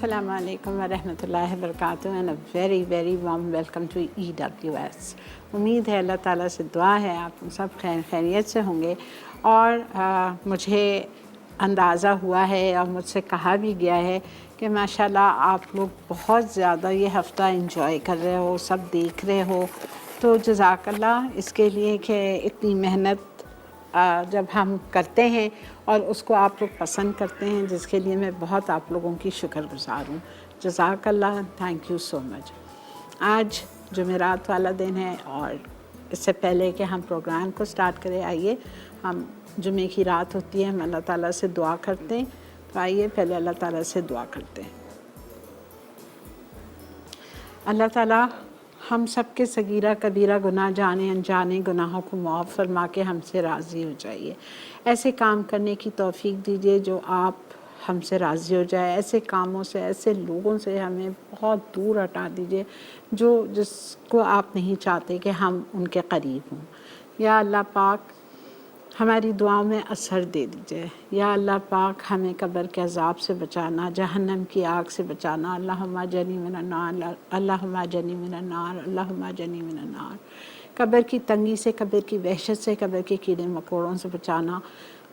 Assalamu alaikum wa rahmatullahi wa barakatuh and a very warm welcome to EWS। उम्मीद है अल्लाह ताला से दुआ है आप सब खैरियत से होंगे और मुझे अंदाज़ा हुआ है और मुझसे कहा भी गया है कि माशाल्लाह आप लोग बहुत ज़्यादा ये हफ़्ता एंजॉय कर रहे हो, सब देख रहे हो, तो जज़ाकल्लाह इसके लिए कि इतनी मेहनत जब हम करते हैं और उसको आप लोग पसंद करते हैं, जिसके लिए मैं बहुत आप लोगों की शुक्रगुज़ार हूँ। जज़ाकल्लाह, थैंक यू सो मच। आज जुमेरात वाला दिन है और इससे पहले कि हम प्रोग्राम को स्टार्ट करें, आइए हम जुमे की रात होती है, हम अल्लाह ताला से दुआ करते हैं। तो आइए पहले अल्लाह ताला से दुआ करते हैं। अल्लाह ताला हम सब के सगीरा कबीरा गुनाह जाने अनजाने गुनाहों को माफ़ फरमा के हमसे राज़ी हो जाइए। ऐसे काम करने की तौफीक दीजिए जो आप हमसे राज़ी हो जाए। ऐसे कामों से, ऐसे लोगों से हमें बहुत दूर हटा दीजिए जिसको आप नहीं चाहते कि हम उनके करीब हों। या अल्लाह पाक हमारी दुआओं में असर दे दीजिए। या अल्लाह पाक हमें कब्र के अज़ाब से बचाना, जहन्नम की आग से बचाना। अल्लाहुम्मा जनी मिनन नार, अल्लाहुम्मा जनी मिनन नार, अल्लाहुम्मा जनी मिनन नार। कब्र की तंगी से, कब्र की वहशत से, कब्र के कीड़े मकोड़ों से बचाना।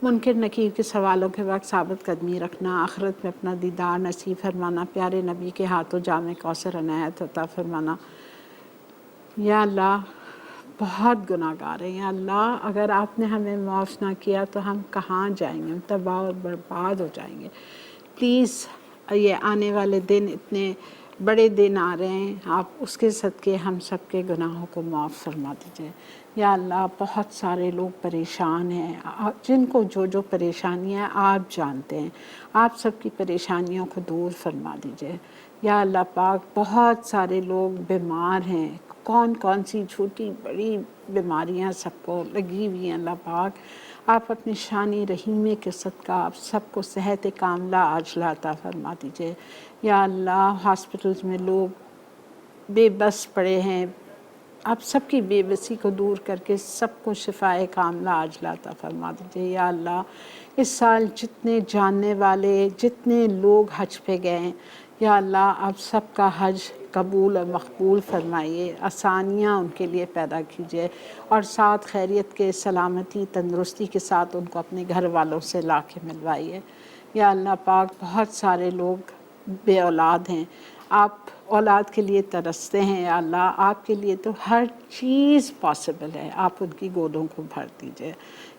मुनकिर नकीर के सवालों के वक्त साबित कदमी रखना। आखिरत में अपना दीदार नसीब फरमाना। प्यारे नबी के हाथों जामे कौसर अनायत अता फरमाना। या अल्लाह बहुत गुनाहगार हैं। या अल्लाह अगर आपने हमें माफ़ ना किया तो हम कहाँ जाएंगे, हम तबाह और बर्बाद हो जाएंगे। प्लीज़ ये आने वाले दिन इतने बड़े दिन आ रहे हैं, आप उसके सदक़े हम सब के गुनाहों को माफ़ फरमा दीजिए। या अल्लाह बहुत सारे लोग परेशान हैं, जिनको जो जो परेशानियाँ आप जानते हैं, आप सब की परेशानियों को दूर फरमा दीजिए। या अल्लाह पाक बहुत सारे लोग बीमार हैं, कौन कौन सी छोटी बड़ी बीमारियां सबको लगी हुई हैं। अल्लाह पाक आप अपनी शानी रहीमे के सदका आप सबको सेहत कामला आजला अता फरमा दीजिए। या अल्लाह हॉस्पिटल्स में लोग बेबस पड़े हैं, आप सबकी बेबसी को दूर करके सबको शिफाए कामला आजला अता फरमा दीजिए। या अल्लाह इस साल जितने जानने वाले, जितने लोग हज पे गए, या अल्लाह आप सबका हज कबूल और मकबूल फरमाइए। आसानियाँ उनके लिए पैदा कीजिए और साथ खैरियत के, सलामती तंदुरुस्ती के साथ उनको अपने घर वालों से ला के मिलवाइए। या अल्लाह पाक बहुत सारे लोग बे औलाद हैं, आप औलाद के लिए तरसते हैं। या अल्लाह आपके लिए तो हर चीज़ पॉसिबल है, आप उनकी गोदों को भर दीजिए।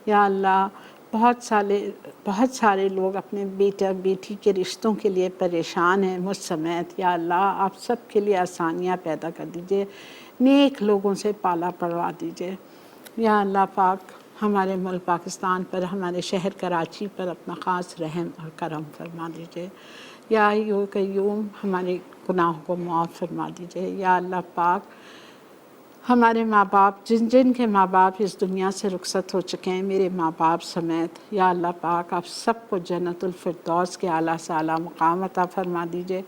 या अल्लाह बहुत सारे लोग अपने बेटा बेटी के रिश्तों के लिए परेशान हैं मुझ समेत। या अल्लाह आप सब के लिए आसानियाँ पैदा कर दीजिए, नेक लोगों से पाला पड़वा दीजिए। या अल्लाह पाक हमारे मुल्क पाकिस्तान पर, हमारे शहर कराची पर अपना ख़ास रहम और करम फरमा दीजिए। या अय्युल क़य्यूम हमारे गुनाहों को माफ़ फरमा दीजिए। या अल्लाह पाक हमारे माँ बाप, जिन के माँ बाप इस दुनिया से रुखसत हो चुके हैं, मेरे माँ बाप समेत, या अल्लाह पाक आप सबको जन्नतुल फिरदौस के आला से आला मकाम अता फरमा दीजिए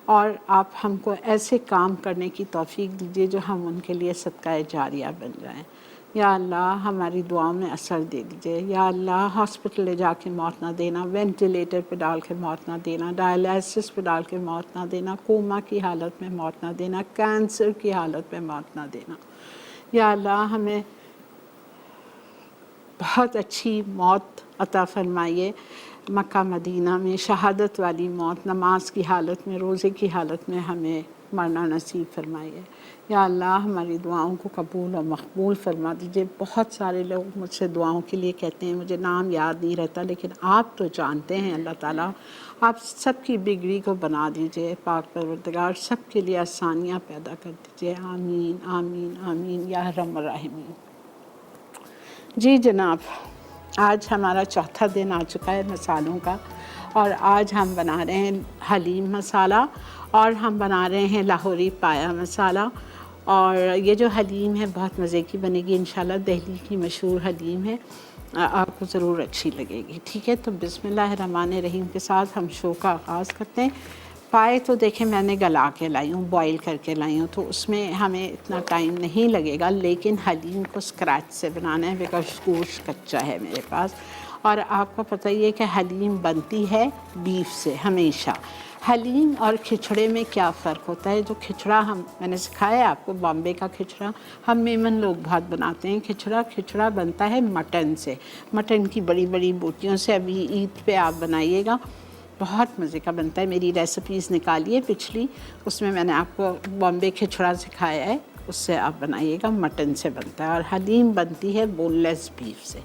और आप हमको ऐसे काम करने की तौफीक दीजिए जो हम उनके लिए सदका जारिया बन जाएं। या अल्लाह हमारी दुआओं में असर दे दीजिए। या अल्लाह हॉस्पिटल ले जाके मौत ना देना, वेंटिलेटर पे डाल के मौत ना देना, डायलिसिस पे डाल के मौत ना देना, कोमा की हालत में मौत ना देना, कैंसर की हालत में मौत ना देना। या अल्लाह हमें बहुत अच्छी मौत अता फरमाइए, मक्का मदीना में शहादत वाली मौत, नमाज की हालत में, रोज़े की हालत में हमें मरना नसीब फरमाइए। या अल्लाह हमारी दुआओं को कबूल और मकबूल फरमा दीजिए। बहुत सारे लोग मुझसे दुआओं के लिए कहते हैं, मुझे नाम याद नहीं रहता, लेकिन आप तो जानते हैं अल्लाह ताला, आप सबकी बिगड़ी को बना दीजिए। पाक परवरदिगार सबके लिए आसानियाँ पैदा कर दीजिए। आमीन आमीन आमीन या रहमान रहीम। जी जनाब, आज हमारा चौथा दिन आ चुका है मसालों का और आज हम बना रहे हैं हलीम मसाला और हम बना रहे हैं लाहौरी पाया मसाला। और ये जो हलीम है बहुत मज़े की बनेगी इंशाल्लाह, दिल्ली की मशहूर हलीम है, आपको ज़रूर अच्छी लगेगी। ठीक है, तो बिस्मिल्लाहिर्रहमानिर्रहीम के साथ हम शो का आगाज़ करते हैं। पाए तो देखें मैंने गला के लाई हूँ, बॉईल करके लाई हूँ, तो उसमें हमें इतना टाइम नहीं लगेगा, लेकिन हलीम को स्क्रैच से बनाना है बिकॉज गोश्त कच्चा है मेरे पास और आपको पता ही है कि हलीम बनती है बीफ से हमेशा। हलीम और खिचड़े में क्या फ़र्क होता है? जो खिचड़ा मैंने सिखाया है आपको, बॉम्बे का खिचड़ा, हम मेमन लोग बहुत बनाते हैं खिचड़ा बनता है मटन से, मटन की बड़ी बड़ी बोटियों से। अभी ईद पे आप बनाइएगा, बहुत मज़े का बनता है। मेरी रेसिपीज़ निकालिए पिछली, उसमें मैंने आपको बॉम्बे खिचड़ा सिखाया है, उससे आप बनाइएगा, मटन से बनता है। और हलीम बनती है बोनलेस बीफ से।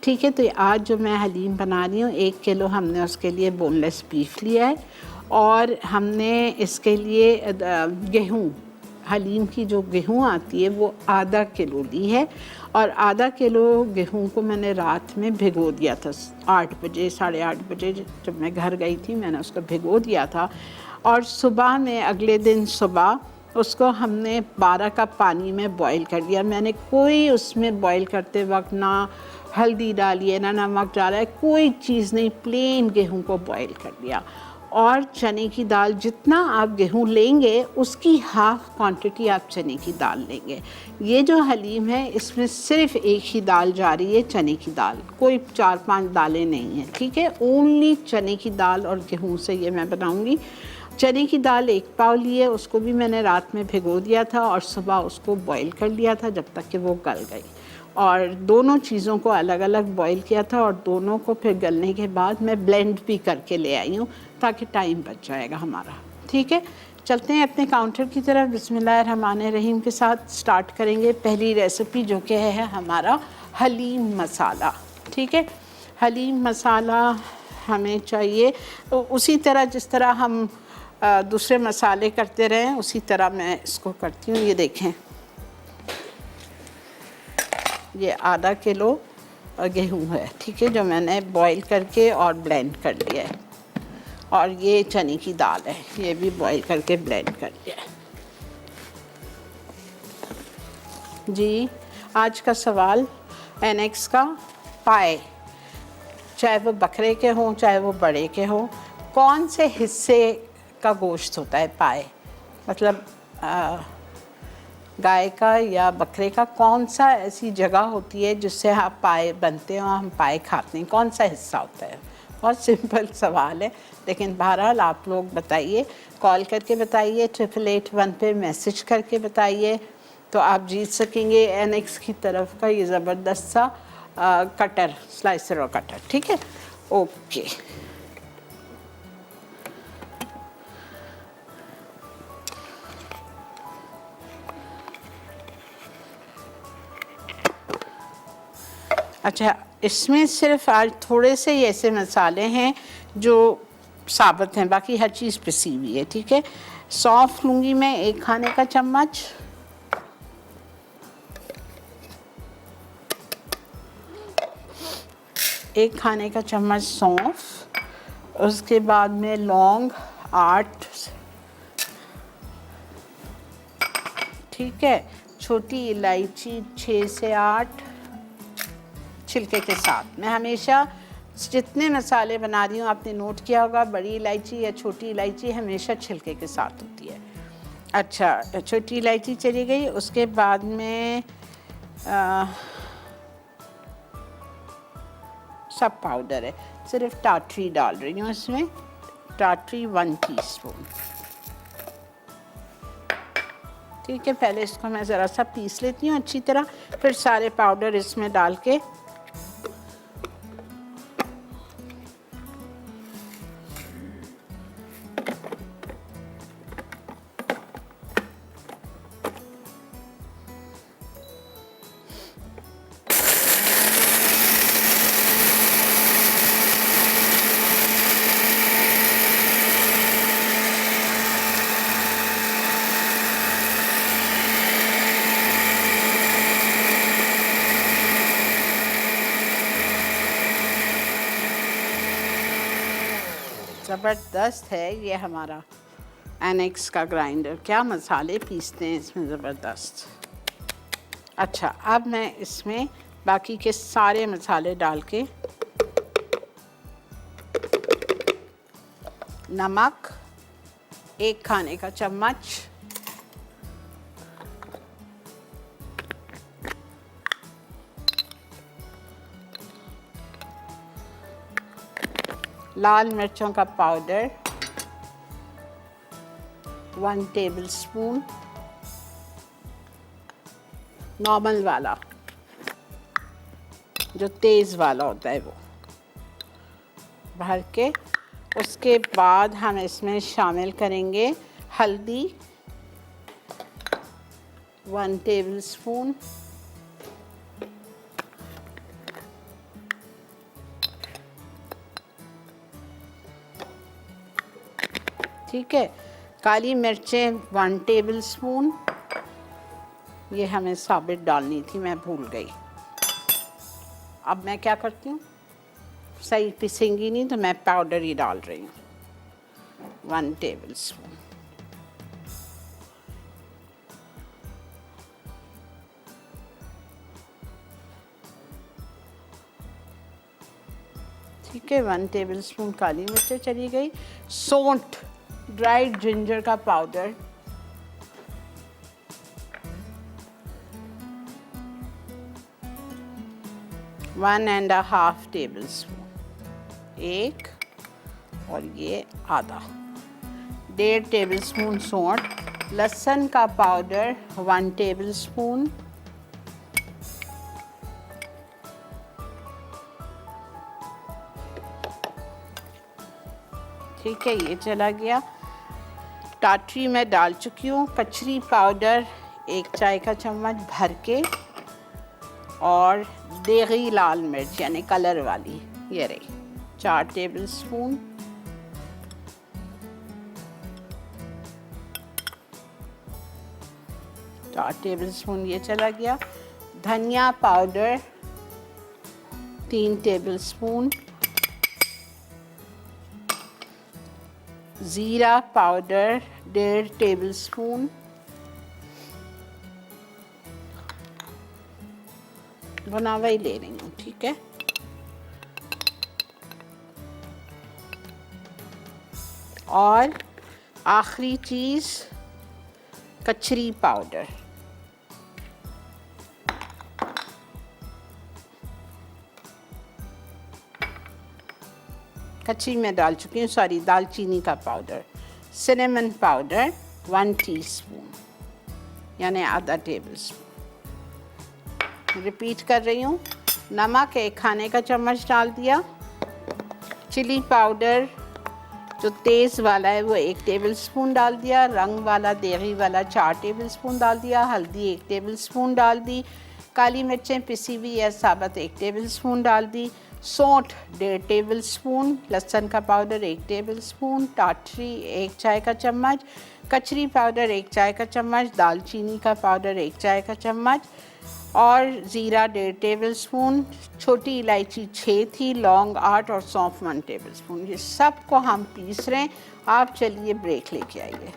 ठीक है, तो आज जो मैं हलीम बना रही हूँ, 1 किलो हमने उसके लिए बोनलेस बीफ लिया है, और हमने इसके लिए गेहूँ, हलीम की जो गेहूँ आती है वो आधा किलो ली है। और आधा किलो गेहूँ को मैंने रात में भिगो दिया था, 8 बजे 8:30 बजे जब मैं घर गई थी मैंने उसको भिगो दिया था। और सुबह में, अगले दिन सुबह उसको हमने 12 कप पानी में बॉईल कर दिया। मैंने कोई उसमें बॉईल करते वक्त ना हल्दी डाली है ना नमक डाला है, कोई चीज़ नहीं, प्लेन गेहूँ को बॉईल कर दिया। और चने की दाल, जितना आप गेहूँ लेंगे उसकी हाफ़ क्वांटिटी आप चने की दाल लेंगे। ये जो हलीम है इसमें सिर्फ एक ही दाल जा रही है, चने की दाल, कोई 4-5 दालें नहीं हैं। ठीक है, ओनली चने की दाल और गेहूँ से ये मैं बनाऊँगी। चने की दाल 1 पाव ली है, उसको भी मैंने रात में भिगो दिया था और सुबह उसको बॉईल कर लिया था जब तक कि वो गल गई। और दोनों चीज़ों को अलग अलग बॉईल किया था, और दोनों को फिर गलने के बाद मैं ब्लेंड भी करके ले आई हूँ, ताकि टाइम बच जाएगा हमारा। ठीक है, चलते हैं अपने काउंटर की तरफ। बिस्मिल्लाहिर्रहमानिर्रहीम के साथ स्टार्ट करेंगे पहली रेसिपी, जो कि है हमारा हलीम मसाला। ठीक है, हलीम मसाला हमें चाहिए तो उसी तरह जिस तरह हम दूसरे मसाले करते रहें, उसी तरह मैं इसको करती हूँ। ये देखें, ये आधा किलो गेहूँ है, ठीक है, जो मैंने बॉईल करके और ब्लेंड कर लिया है। और ये चने की दाल है, ये भी बॉईल करके ब्लेंड कर लिया है। जी, आज का सवाल एनेक्स का, पाए, चाहे वो बकरे के हों चाहे वो बड़े के हों, कौन से हिस्से का गोश्त होता है पाए? मतलब गाय का या बकरे का कौन सा ऐसी जगह होती है जिससे आप पाए बनते हैं और हम पाए खाते हैं, कौन सा हिस्सा होता है? बहुत सिंपल सवाल है, लेकिन बहरहाल आप लोग बताइए, कॉल करके बताइए, 8881 पे मैसेज करके बताइए, तो आप जीत सकेंगे एनेक्स की तरफ का ये ज़बरदस्त सा कटर, स्लाइसर और कटर। ठीक है, ओके। अच्छा, इसमें सिर्फ आज थोड़े से ही ऐसे मसाले हैं जो साबुत हैं, बाकी हर चीज़ पिसी हुई है। ठीक है, सौंफ लूँगी मैं 1 खाने का चम्मच, एक खाने का चम्मच सौंफ, उसके बाद में लौंग 8, ठीक है, छोटी इलायची 6 से 8 छिलके के साथ। मैं हमेशा जितने मसाले बना रही हूँ आपने नोट किया होगा, बड़ी इलायची या छोटी इलायची हमेशा छिलके के साथ होती है। अच्छा, छोटी इलायची चली गई, उसके बाद में सब पाउडर है, सिर्फ टाटरी डाल रही हूँ इसमें, टाटरी 1 टीस्पून। ठीक है, पहले इसको मैं ज़रा सा पीस लेती हूँ अच्छी तरह, फिर सारे पाउडर इसमें डाल के ज़बरदस्त है ये हमारा एनेक्स का ग्राइंडर, क्या मसाले पीसते हैं इसमें, ज़बरदस्त। अच्छा, अब मैं इसमें बाकी के सारे मसाले डाल के, नमक 1 खाने का चम्मच, लाल मिर्चों का पाउडर 1 टेबलस्पून, नॉर्मल वाला जो तेज़ वाला होता है वो भर के। उसके बाद हम इसमें शामिल करेंगे हल्दी 1 टेबलस्पून, ठीक है। काली मिर्चें 1 टेबलस्पून, ये हमें साबित डालनी थी, मैं भूल गई। अब मैं क्या करती हूँ, सही पिसेंगी नहीं तो मैं पाउडर ही डाल रही हूँ 1 टेबलस्पून। ठीक है, 1 टेबलस्पून काली मिर्च चली गई। सौंठ, ड्राइड जिंजर का पाउडर 1.5 टेबलस्पून, 1 और ये आधा, 1.5 टेबलस्पून सौंठ। लहसुन का पाउडर 1 टेबलस्पून, ठीक है, ये चला गया। टाटरी मैं डाल चुकी हूँ। कचरी पाउडर 1 चाय का चम्मच भर के, और देगी लाल मिर्च यानी कलर वाली ये रही 4 टेबलस्पून, ये चला गया। धनिया पाउडर 3 टेबलस्पून, ज़ीरा पाउडर 1.5 टेबलस्पून, बनावा ही ले रही हूँ, ठीक है। और आखिरी चीज़ कचरी पाउडर, कचरी में डाल चुकी हूँ, सॉरी, दालचीनी का पाउडर। सिनेमन पाउडर 1 टीस्पून यानी आधा टेबलस्पून। रिपीट कर रही हूँ। नमक 1 खाने का चम्मच डाल दिया। चिली पाउडर जो तेज़ वाला है वो 1 टेबलस्पून डाल दिया। रंग वाला देगी वाला 4 टेबलस्पून डाल दिया। हल्दी 1 टेबलस्पून डाल दी। काली मिर्चें पिसी हुई या साबुत 1 टेबलस्पून डाल दी। सौंठ 1.5 टेबलस्पून, लहसुन का पाउडर 1 टेबलस्पून, टाटरी 1 चाय का चम्मच, कचरी पाउडर 1 चाय का चम्मच, दालचीनी का पाउडर 1 चाय का चम्मच, और ज़ीरा 1.5 टेबलस्पून, छोटी इलायची 6 थी, लौंग 8 और सौंफ 1 टेबलस्पून। ये सब को हम पीस रहे हैं। आप चलिए ब्रेक लेके आइए।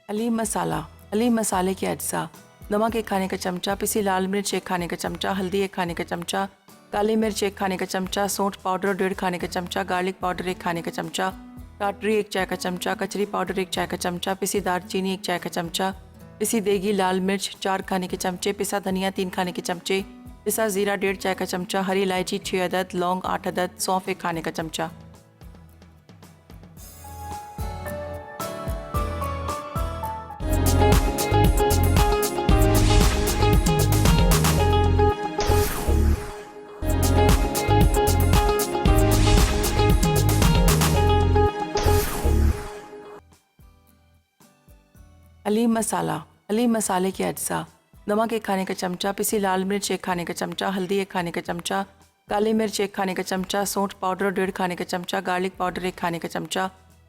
हलीम मसाला। हलीम मसाले के अज्जा: नमक 1 खाने का चमचा, पिसी लाल मिर्च 1 खाने का चमचा, हल्दी 1 खाने का चमचा, काली मिर्च 1 खाने का चमचा, सौंठ पाउडर 1.5 खाने का चमचा, गार्लिक पाउडर 1 खाने का चमचा, टाटरी 1 चाय का चमचा, कचरी पाउडर 1 चाय का चमचा, पिसी दालचीनी 1 चाय का चमचा, पिसी देगी लाल मिर्च 4 खाने के चमचे, पिसा धनिया 3 खाने के चमचे, पिसा ज़ीरा 1.5 चाय का चमचा, हरी इलायची 6 अदद, लौंग 8 अदद, सौंफ 1 खाने का चमचा। हलीम मसाला। हलीम मसाले के अज्जा: नमक 1 खाने का चमचा, पिसी लाल मिर्च 1 खाने का चमचा, हल्दी 1 खाने का चमचा, काली मिर्च 1 खाने का चमचा, सौंठ पाउडर 1.5 खाने का चमचा, गार्लिक पाउडर 1 खाने का चमचा,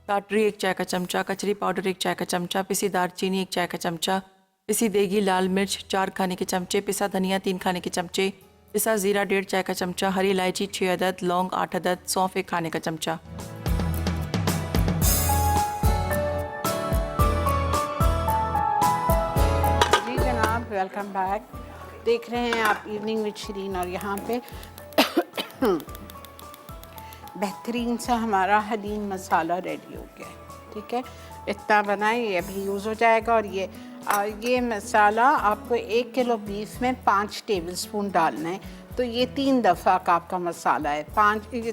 टाटरी 1 चाय का चमचा, कचरी पाउडर 1 चाय का चमचा, पिसी दालचीनी 1 चाय का चमचा, पिसी देगी लाल मिर्च 4 खाने के चमचे, पिसा धनिया 3 खाने के चमचे, पिसा ज़ीरा 1.5 चाय का चमचा, हरी इलायची 6 अदद, लौंग 8 अदद, सौंफ 1 खाने का चमचा। जी वेलकम बैक। देख रहे हैं आप इवनिंग विद शरीन और यहाँ पे बेहतरीन सा हमारा हलीम मसाला रेडी हो गया है। ठीक है, इतना बनाएं, ये अभी यूज़ हो जाएगा। और ये मसाला आपको 1 किलो बीफ में 5 टेबलस्पून डालना है। तो ये 3 दफ़ा का आपका मसाला है।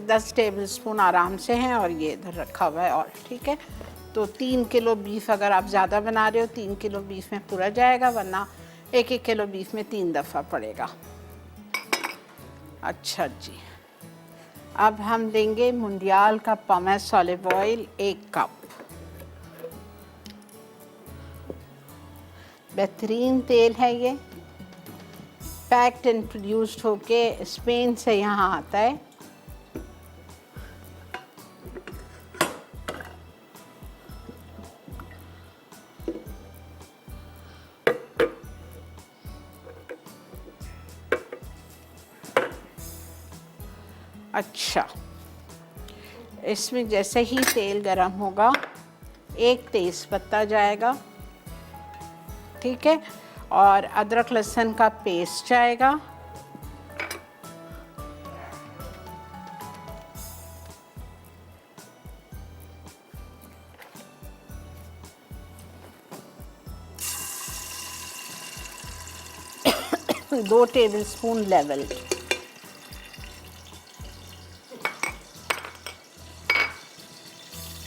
10 टेबलस्पून आराम से हैं और ये इधर रखा हुआ है। और ठीक है, तो 3 किलो बीफ अगर आप ज़्यादा बना रहे हो 3 किलो बीफ में पूरा जाएगा, वरना 1-1 किलो बीफ में 3 दफ़ा पड़ेगा। अच्छा जी, अब हम देंगे मुंडियाल का पमेस ऑलिव ऑयल 1 कप। बेहतरीन तेल है ये, पैक्ड एंड प्रोड्यूस्ड होके स्पेन से यहाँ आता है। अच्छा, इसमें जैसे ही तेल गरम होगा 1 तेज़ पत्ता जाएगा, ठीक है, और अदरक लहसुन का पेस्ट जाएगा, दो टेबलस्पून लेवल,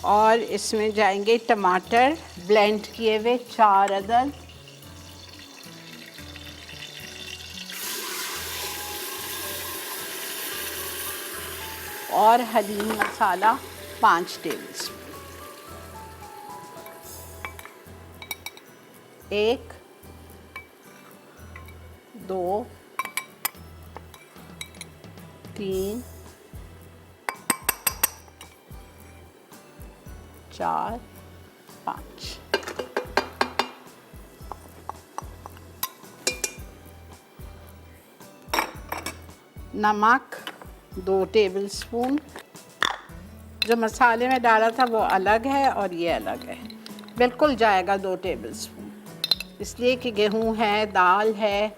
और इसमें जाएंगे टमाटर ब्लेंड किए हुए 4 अदद, और हलीम मसाला 5 टेबलस्पून। 1 2 3 4 5। नमक 2 टेबलस्पून। जो मसाले में डाला था वो अलग है और ये अलग है, बिल्कुल जाएगा 2 टेबलस्पून, इसलिए कि गेहूं है, दाल है।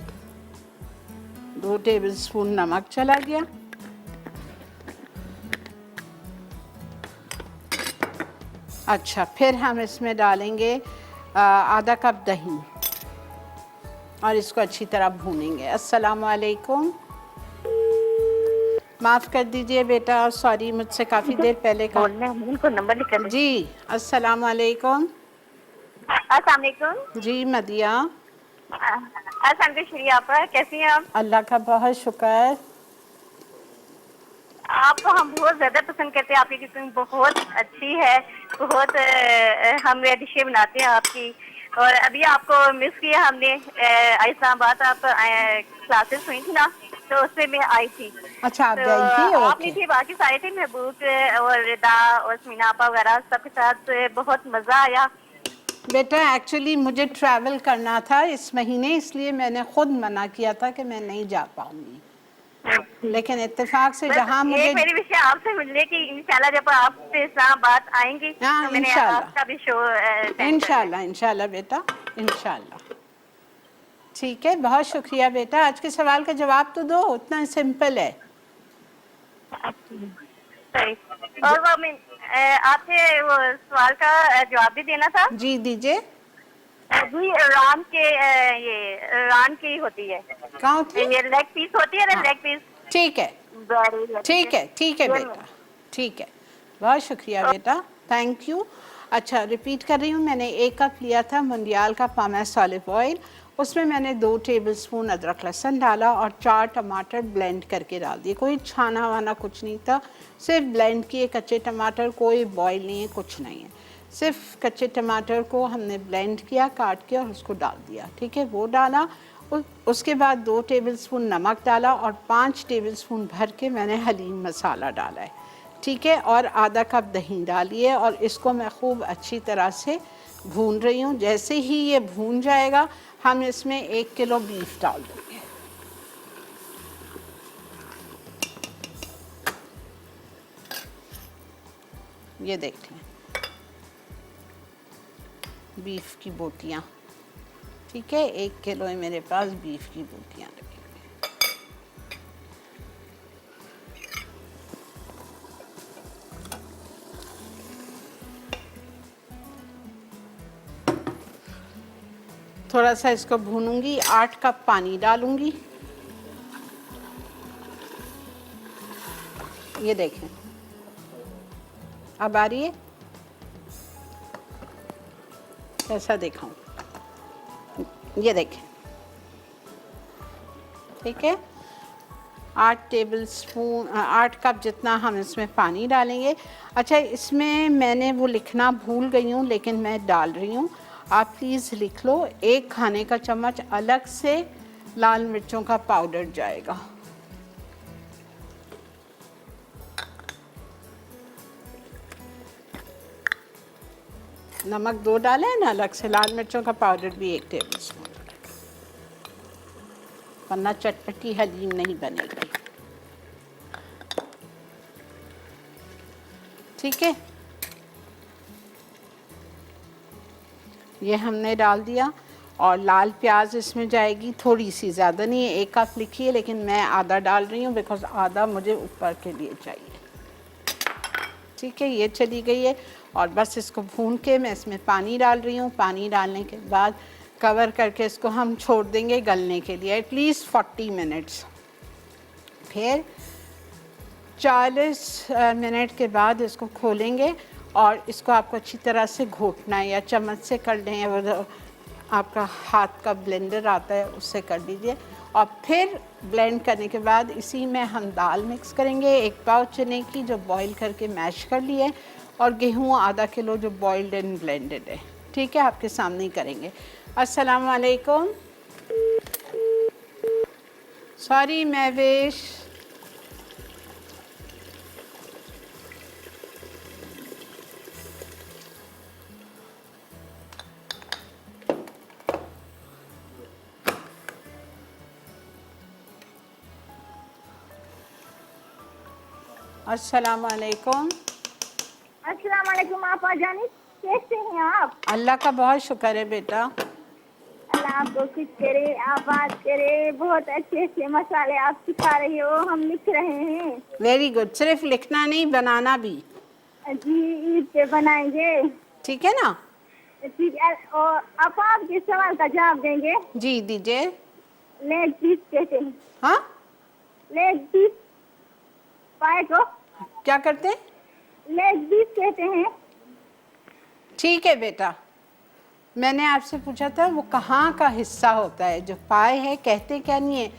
2 टेबलस्पून नमक चला गया। अच्छा, फिर हम इसमें डालेंगे आधा कप दही और इसको अच्छी तरह भूनेंगे। अस्सलाम वालेकुम, माफ़ कर दीजिए बेटा, सॉरी मुझसे काफ़ी देर पहले का नंबर लिख कर जी। अस्सलाम वालेकुम। अस्सलाम वालेकुम जी मदिया, अस्सलाम शुक्रिया। आप कैसी हैं? आप अल्लाह का बहुत शुक्र। आपको हम बहुत ज्यादा पसंद करते हैं, आपकी कुकिंग बहुत अच्छी है, बहुत हम डिशें बनाते हैं आपकी। और अभी आपको मिस किया हमने, इस्लामाबाद आप क्लासेस हुई थी ना, तो उसमें मैं आई थी। अच्छा, आप तो गई थी? आप ओके। नहीं थी, बाकी सारे थे, महबूब और रिदा और समीना आपा वगैरह सबके साथ बहुत मजा आया। बेटा एक्चुअली मुझे ट्रैवल करना था इस महीने, इसलिए मैंने खुद मना किया था कि मैं नहीं जा पाऊंगी, लेकिन इत्तेफाक से जहाँ मुझे, एक मेरी विषय आपसे मिलने की, इंशाल्लाह जब आप इस्लामाबाद आएंगी हाँ तो मैंने इंशाल्लाह, आपका भी शो इंशाल्लाह इंशाल्लाह बेटा, इंशाल्लाह। ठीक है, बहुत शुक्रिया बेटा। आज के सवाल का जवाब तो दो, उतना सिंपल है। सही। और वो मैं आपसे वो सवाल का जवाब भी देना था जी दीजिए। जी। रान के ये रान की होती है, कहाँ थी? ये लेग पीस होती है ना, हाँ, लेग पीस। ठीक है ठीक है ठीक है बेटा, ठीक है, बहुत शुक्रिया बेटा, थैंक यू। अच्छा, रिपीट कर रही हूँ, मैंने 1 कप लिया था मुंडियाल का पमेस ऑलिव ऑयल, उसमें मैंने 2 टेबलस्पून अदरक लहसुन डाला और 4 टमाटर ब्लेंड करके डाल दिए। कोई छाना वाना कुछ नहीं था, सिर्फ ब्लेंड किए कच्चे टमाटर, कोई बॉयल नहीं है, कुछ नहीं है, सिर्फ कच्चे टमाटर को हमने ब्लेंड किया काट के और उसको डाल दिया। ठीक है, वो डाला। उसके बाद 2 टेबलस्पून नमक डाला और 5 टेबलस्पून भर के मैंने हलीम मसाला डाला है। ठीक है, और आधा कप दही डालिए और इसको मैं खूब अच्छी तरह से भून रही हूँ। जैसे ही ये भून जाएगा हम इसमें 1 किलो बीफ डाल देंगे। ये देख लें बीफ की बोटियाँ, ठीक है, 1 किलो है मेरे पास बीफ की बोटियाँ रखी। थोड़ा सा इसको भूनूंगी, 8 कप पानी डालूंगी। ये देखें, अब आ रही है, कैसा दिखाऊं, ये देखें, ठीक है। 8 कप जितना हम इसमें पानी डालेंगे। अच्छा, इसमें मैंने वो लिखना भूल गई हूँ, लेकिन मैं डाल रही हूँ, आप प्लीज़ लिख लो। 1 खाने का चम्मच अलग से लाल मिर्चों का पाउडर जाएगा। नमक 2 डालें ना अलग से, लाल मिर्चों का पाउडर भी 1 टेबल स्पून, वरना चटपटी हलीम नहीं बनेगी। ठीक है, ये हमने डाल दिया। और लाल प्याज इसमें जाएगी थोड़ी सी, ज़्यादा नहीं है, 1 कप लिखी है लेकिन मैं आधा डाल रही हूँ बिकॉज आधा मुझे ऊपर के लिए चाहिए। ठीक है, ये चली गई है और बस इसको भून के मैं इसमें पानी डाल रही हूँ। पानी डालने के बाद कवर करके इसको हम छोड़ देंगे गलने के लिए एटलीस्ट 40 मिनट्स। फिर 40 मिनट के बाद इसको खोलेंगे और इसको आपको अच्छी तरह से घोटना है, या चम्मच से कर लें, या आपका हाथ का ब्लेंडर आता है उससे कर लीजिए। और फिर ब्लेंड करने के बाद इसी में हम दाल मिक्स करेंगे। 1 पाव चने की जो बॉईल करके मैश कर ली है, और गेहूँ आधा किलो जो बॉइल्ड एंड ब्लेंडेड है। ठीक है, आपके सामने ही करेंगे। अस्सलाम वालेकुम, सॉरी महवेश, अस्सलाम वालेकुम। अस्सलाम वालेकुम। आप जानी कैसे हैं आप? अल्लाह का बहुत शुक्र है बेटा। अल्लाह आपको कुछ करे, आबाद करे। बहुत अच्छे अच्छे मसाले आप सिखा रही हो, हम लिख रहे हैं। वेरी गुड, सिर्फ लिखना नहीं बनाना भी। जी, ईद पे बनाएंगे। ठीक है ना? ठीक है, और आप आपके सवाल का जवाब देंगे। जी दीजिए। लेग पीस कहते हैं। हाँ, लेग पीस, पाए को क्या करते हैं? लेग पीस कहते हैं। ठीक है बेटा, मैंने आपसे पूछा था वो कहाँ का हिस्सा होता है। जो पाए है, कहते क्या नहीं है,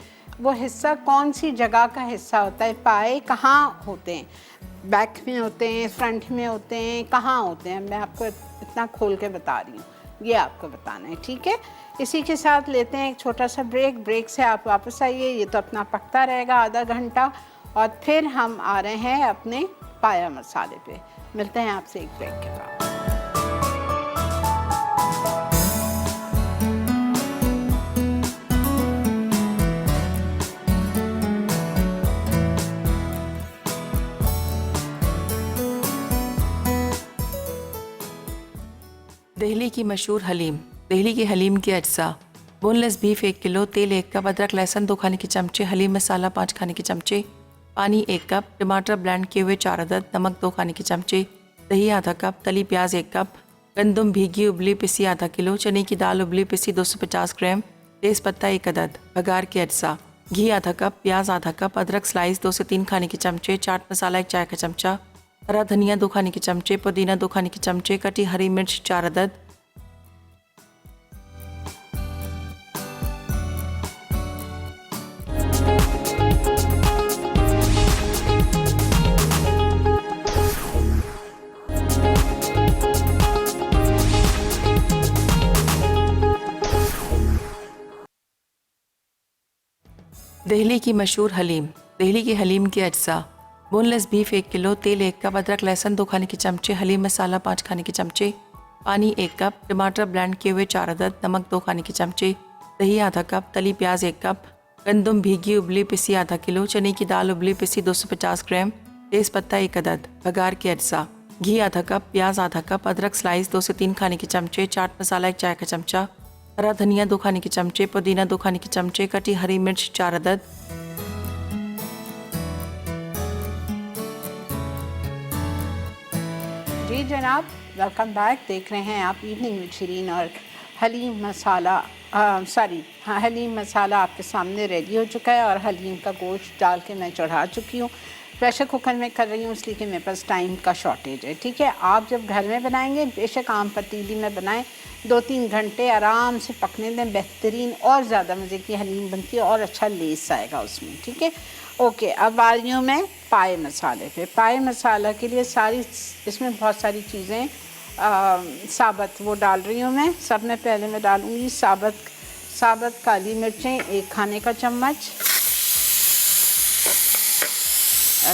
वो हिस्सा कौन सी जगह का हिस्सा होता है। पाए कहाँ होते हैं? बैक में होते हैं, फ्रंट में होते हैं, कहाँ होते हैं? मैं आपको इतना खोल के बता रही हूँ, ये आपको बताना है। ठीक है, इसी के साथ लेते हैं एक छोटा सा ब्रेक। ब्रेक से आप वापस आइए, ये तो अपना पकता रहेगा आधा घंटा, और फिर हम आ रहे हैं अपने पाया मसाले पे। मिलते हैं आपसे एक ब्रेक के बाद। दिल्ली की मशहूर हलीम। दिल्ली की हलीम के अज्जा: बोनलेस बीफ 1 किलो, तेल 1 कप, अदरक लहसुन 2 खाने के चमचे, हलीम मसाला 5 खाने के चमचे, पानी 1 कप, टमाटर ब्लेंड किए हुए 4 अदद, नमक 2 खाने के चमचे, दही आधा कप, तली प्याज 1 कप, गंदम भीगी उबली पिसी आधा किलो, चने की दाल उबली पिसी 250 ग्राम, तेज़ पत्ता 1 अदद, बघार के अज्जा: घी आधा कप, प्याज आधा कप, अदरक स्लाइस 2 से 3 खाने के चमचे, चाट मसाला 1 चाय का चमचा, हरा धनिया 2 खाने के चमचे, पुदीना 2 खाने के चमचे, कटी हरी मिर्च 4 अदद। दिल्ली की मशहूर हलीम। दिल्ली की हलीम के अज्जा: बोनलेस बीफ 1 किलो, तेल 1 कप, अदरक लहसुन 2 खाने के चमचे, हलीम मसाला 5 खाने के चमचे, पानी 1 कप, टमाटर ब्लेंड किए हुए 4 अदद, नमक 2 खाने के चमचे, दही आधा कप, तली प्याज 1 कप, गंदम भीगी उबली पिसी आधा किलो, चने की दाल उबली पिसी 250 ग्राम, तेज़ पत्ता 1 अदद, बघार के अज्जा: घी आधा कप, प्याज आधा कप, अदरक स्लाइस 2 से 3 खाने के चमचे, चाट मसाला 1 चाय का चमचा, हरा धनिया 2 खाने के चमचे, पुदीना 2 खाने के चमचे, कटी हरी मिर्च 4 अदद, जी जनाब, वेलकम बैक। देख रहे हैं आप इवनिंग विद शिरीन और हलीम मसाला हलीम मसाला आपके सामने रेडी हो चुका है और हलीम का गोश्त डाल के मैं चढ़ा चुकी हूँ। प्रेशर कुकर में कर रही हूँ इसलिए कि मेरे पास टाइम का शॉर्टेज है। ठीक है, आप जब घर में बनाएंगे बेशक आम पतीली में बनाएं, 2-3 घंटे आराम से पकने दें, बेहतरीन और ज़्यादा मज़े की हलीम बनती है और अच्छा लेस आएगा उसमें। ठीक है, ओके। अब आ रही हूँ मैं पाए मसाले पे। पाए मसाला के लिए इसमें बहुत सारी चीज़ें साबुत वो डाल रही हूँ मैं। सब में पहले मैं डालूँगी साबुत काली मिर्चें 1 खाने का चम्मच,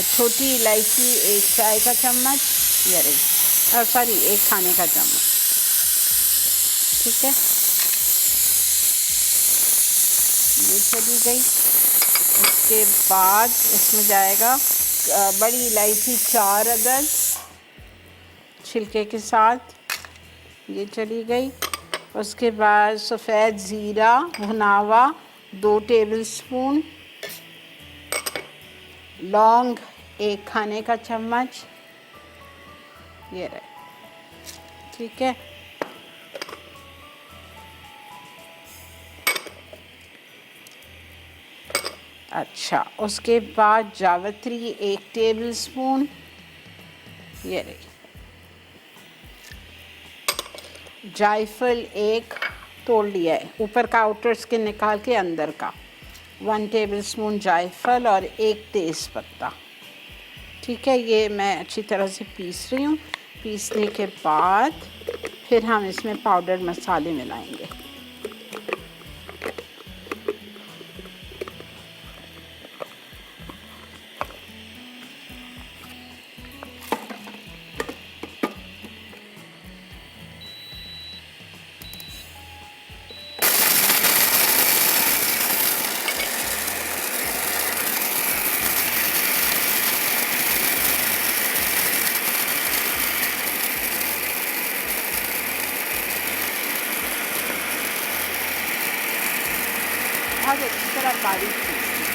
छोटी इलायची 1 चाय का चम्मच, 1 खाने का चम्मच। ठीक है, ये चली गई। उसके बाद इसमें जाएगा बड़ी इलायची 4 अदद छिलके के साथ, ये चली गई। उसके बाद सफ़ेद ज़ीरा भुना हुआ 2 टेबलस्पून, लौंग 1 खाने का चम्मच, ये रहे। ठीक है, अच्छा। उसके बाद जावित्री 1 टेबलस्पून, ये रही। जायफल 1 तोड़ लिया है, ऊपर का आउटर स्किन निकाल के अंदर का, 1 टेबलस्पून जायफल और 1 तेज़ पत्ता। ठीक है, ये मैं अच्छी तरह से पीस रही हूँ। पीसने के बाद फिर हम इसमें पाउडर मसाले मिलाएंगे। बहुत अच्छी तरह बारीक पीसनी है।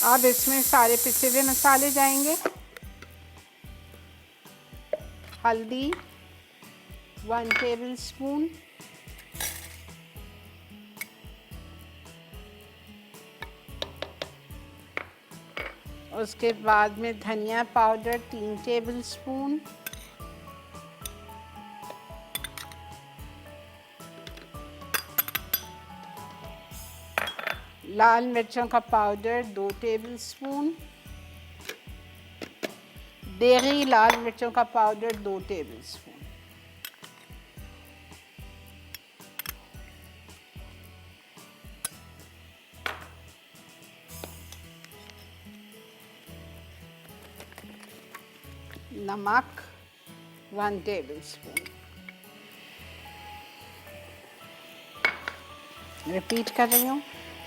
अब इसमें सारे पिसे हुए मसाले जाएंगे। हल्दी 1 टेबलस्पून, उसके बाद में धनिया पाउडर 3 टेबलस्पून, लाल मिर्चों का पाउडर 2 टेबलस्पून, देगी लाल मिर्चों का पाउडर 2 टेबलस्पून, नमक 1 टेबलस्पून। रिपीट कर रही हूँ।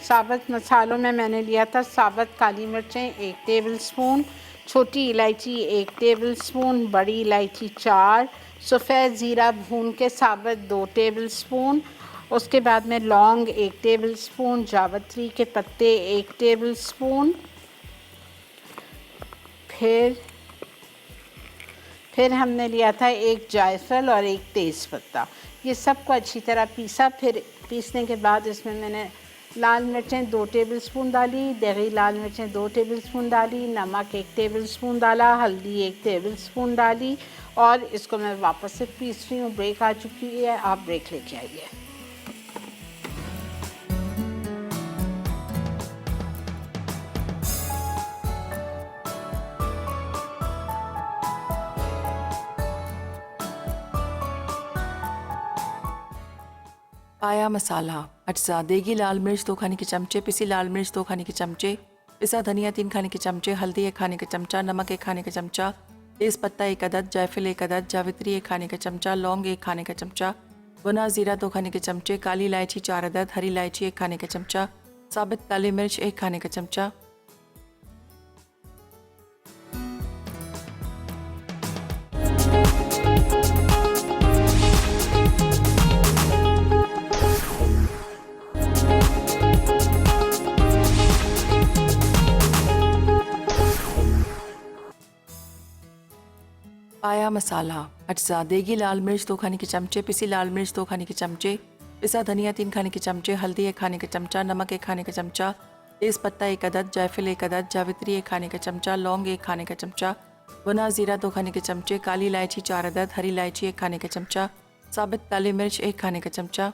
साबुत मसालों में मैंने लिया था साबुत काली मिर्चें 1 टेबलस्पून, छोटी इलायची 1 टेबलस्पून, बड़ी इलायची 4, सफ़ेद ज़ीरा भून के साबुत 2 टेबलस्पून, उसके बाद में लौंग 1 टेबलस्पून, जावित्री के पत्ते 1 टेबलस्पून, फिर हमने लिया था 1 जायफल और 1 तेज़पत्ता। ये सबको अच्छी तरह पीसा। फिर पीसने के बाद इसमें मैंने लाल मिर्चें 2 टेबलस्पून डाली, देगी लाल मिर्चें 2 टेबलस्पून डाली, नमक 1 टेबलस्पून डाला, हल्दी 1 टेबलस्पून डाली और इसको मैं वापस से पीस रही हूँ। ब्रेक आ चुकी है, आप ब्रेक लेके आइए। पाया मसाला अज्जा देगी लाल मिर्च 2 खाने के चमचे, पिसी लाल मिर्च 2 खाने के चमचे, पिसा धनिया 3 खाने के चमचे, हल्दी 1 खाने का चमचा, नमक 1 खाने का चमचा, तेज़ पत्ता 1 अदद, जायफल 1 अदद, जावित्री 1 खाने का चमचा, लौंग 1 खाने का चमचा, भुना ज़ीरा 2 खाने के चमचे, काली इलायची 4 अदद, हरी इलायची 1 खाने का चमचा, साबित काली मिर्च 1 खाने का चमचा। पाया मसाला अज्जा देगी लाल मिर्च 2 खाने के चमचे, पिसी लाल मिर्च 2 खाने के चमचे, पिसा धनिया 3 खाने के चमचे, हल्दी 1 खाने का चमचा, नमक 1 खाने का चमचा, तेज़ पत्ता 1 अदद, जायफल 1 अदद, जावित्री 1 खाने का चमचा, लौंग 1 खाने का चमचा, भुना ज़ीरा 2 खाने के चमचे, काली इलायची 4 अदद, हरी इलायची 1 खाने का चमचा, साबित काली मिर्च 1 खाने का चमचा।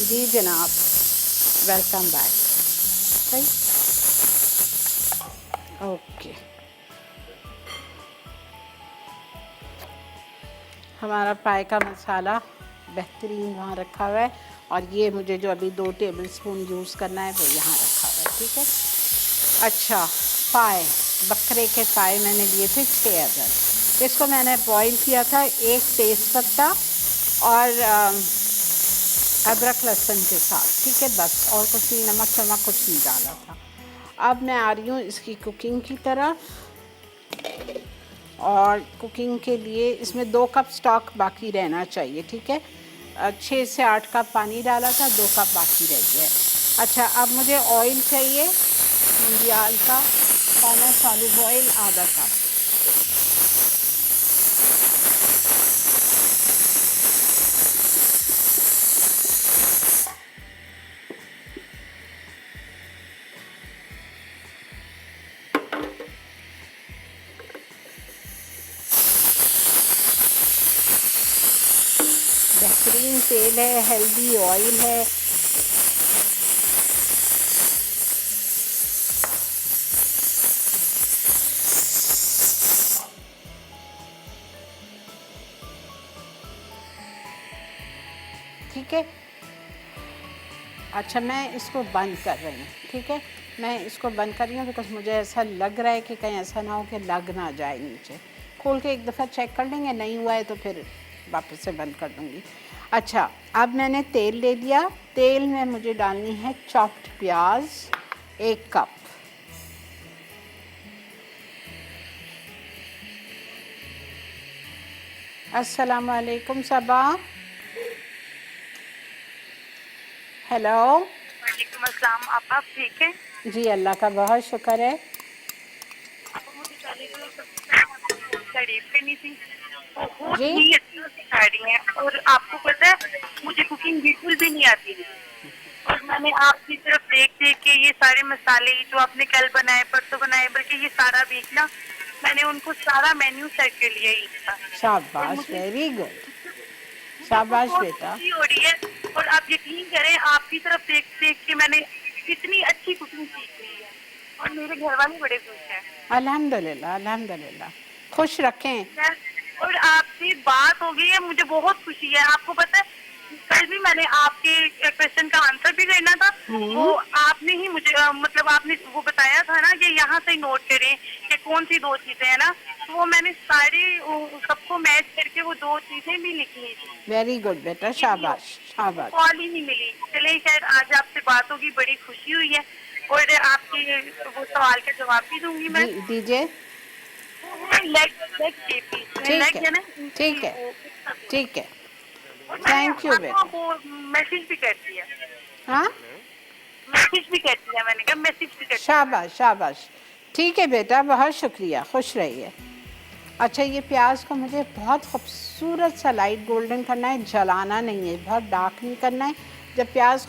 जी जनाब, वेलकम बैक। सही, ओके। हमारा पाए का मसाला बेहतरीन वहाँ रखा हुआ है और ये मुझे जो अभी 2 टेबलस्पून यूज़ करना है वो यहाँ रखा हुआ है, ठीक है। अच्छा, पाए बकरे के पाए मैंने लिए थे 6 अदद। इसको मैंने बॉईल किया था, 1 तेज़पत्ता और अदरक लहसुन के साथ, ठीक है, बस। और कुछ नहीं, नमक शमक कुछ नहीं डाला था। अब मैं आ रही हूँ इसकी कुकिंग की तरफ। और कुकिंग के लिए इसमें 2 कप स्टॉक बाकी रहना चाहिए, ठीक है। 6 से 8 कप पानी डाला था, 2 कप बाकी रह गया है। अच्छा, अब मुझे ऑयल चाहिए मुंडियाल का, कॉमर्स ऑलिव ऑयल आधा कप। बेहतरीन तेल है, हेल्दी ऑयल है। ठीक है। अच्छा, मैं इसको बंद कर रही हूँ, ठीक है। मैं इसको बंद कर रही हूँ बिकॉज मुझे ऐसा लग रहा है कि कहीं ऐसा ना हो कि लग ना जाए नीचे। खोल के एक दफ़ा चेक कर लेंगे, नहीं हुआ है तो फिर वापस से बंद कर दूँगी। अच्छा, अब मैंने तेल ले लिया। तेल में मुझे डालनी है चॉप्ड प्याज 1 कप। अस्सलाम वालेकुम सबा। हेलो। वालेकुम अस्सलाम। आप ठीक हैं? जी, अल्लाह का बहुत शुक्र है। मुझे पहले तो तारीफ करनी थी, बहुत जी ही अच्छा सिखा रही हैं। और आपको पता है मुझे कुकिंग बिल्कुल भी नहीं आती थी, और मैंने आपकी तरफ देख देख के ये सारे मसाले जो आपने कल बनाए परसों बनाए, बल्कि ये सारा वीक ना मैंने उनको सारा मेन्यू सेट कर लिया ईद का। शाबाश, वेरी गुड, शाबाश बेटा। खुशी हो रही है। और आप यकीन करें, आपकी तरफ देख देख के मैंने कितनी अच्छी कुकिंग सीख ली है, और मेरे घर वाले बड़े खुश हैं। अल्हम्दुलिल्लाह, अल्हम्दुलिल्लाह, खुश रखें। और आपसे बात हो गई है, मुझे बहुत खुशी है। आपको पता है कल भी मैंने आपके क्वेश्चन का आंसर भी करना था, वो आपने ही मुझे मतलब आपने वो बताया था ना कि यहाँ से नोट करें कि कौन सी 2 चीजें है ना, तो वो मैंने सारी सबको मैच करके वो 2 चीजें भी लिखी थी। वेरी गुड बेटा, शाबाश शाबाश। कॉल ही नहीं मिली। चले, शायद आज आपसे बात होगी, बड़ी खुशी हुई है, और आपके वो सवाल का जवाब भी दूंगी मैं। दीजिए। लेग ठीक है, ठीक है, ठीक है। थैंक यू बेटा। वो मैसेज भी कर दिया। हाँ, मैसेज भी कर दिया मैंने कहा, मैसेज भी कर दिया। शाबाश शाबाश। ठीक है बेटा, बहुत शुक्रिया, खुश रहिए। अच्छा, ये प्याज को मुझे बहुत खूबसूरत सा लाइट गोल्डन करना है, जलाना नहीं है, बहुत डार्क नहीं करना है। जब प्याज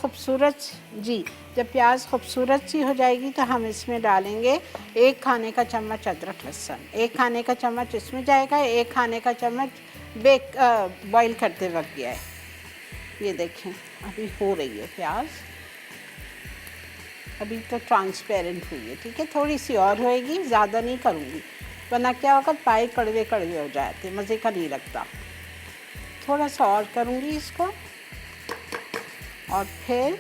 खूबसूरत सी हो जाएगी तो हम इसमें डालेंगे 1 खाने का चम्मच अदरक लहसुन। 1 खाने का चम्मच इसमें जाएगा, 1 खाने का चम्मच बॉईल करते वक्त गया है। ये देखें, अभी हो रही है प्याज। अभी तो ट्रांसपेरेंट हुई है, ठीक है। थोड़ी सी और होएगी, ज़्यादा नहीं करूँगी वरना क्या होगा पाए कड़वे कड़वे हो जाते, मज़े का नहीं लगता। थोड़ा सा और करूँगी इसको और फिर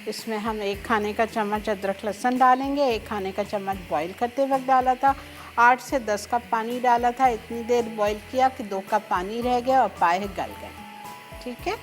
इसमें हम 1 खाने का चम्मच अदरक लहसुन डालेंगे। 1 खाने का चम्मच बॉईल करते वक्त डाला था। 8 से 10 कप पानी डाला था। इतनी देर बॉईल किया कि 2 कप पानी रह गया और पाए गल गए, ठीक है।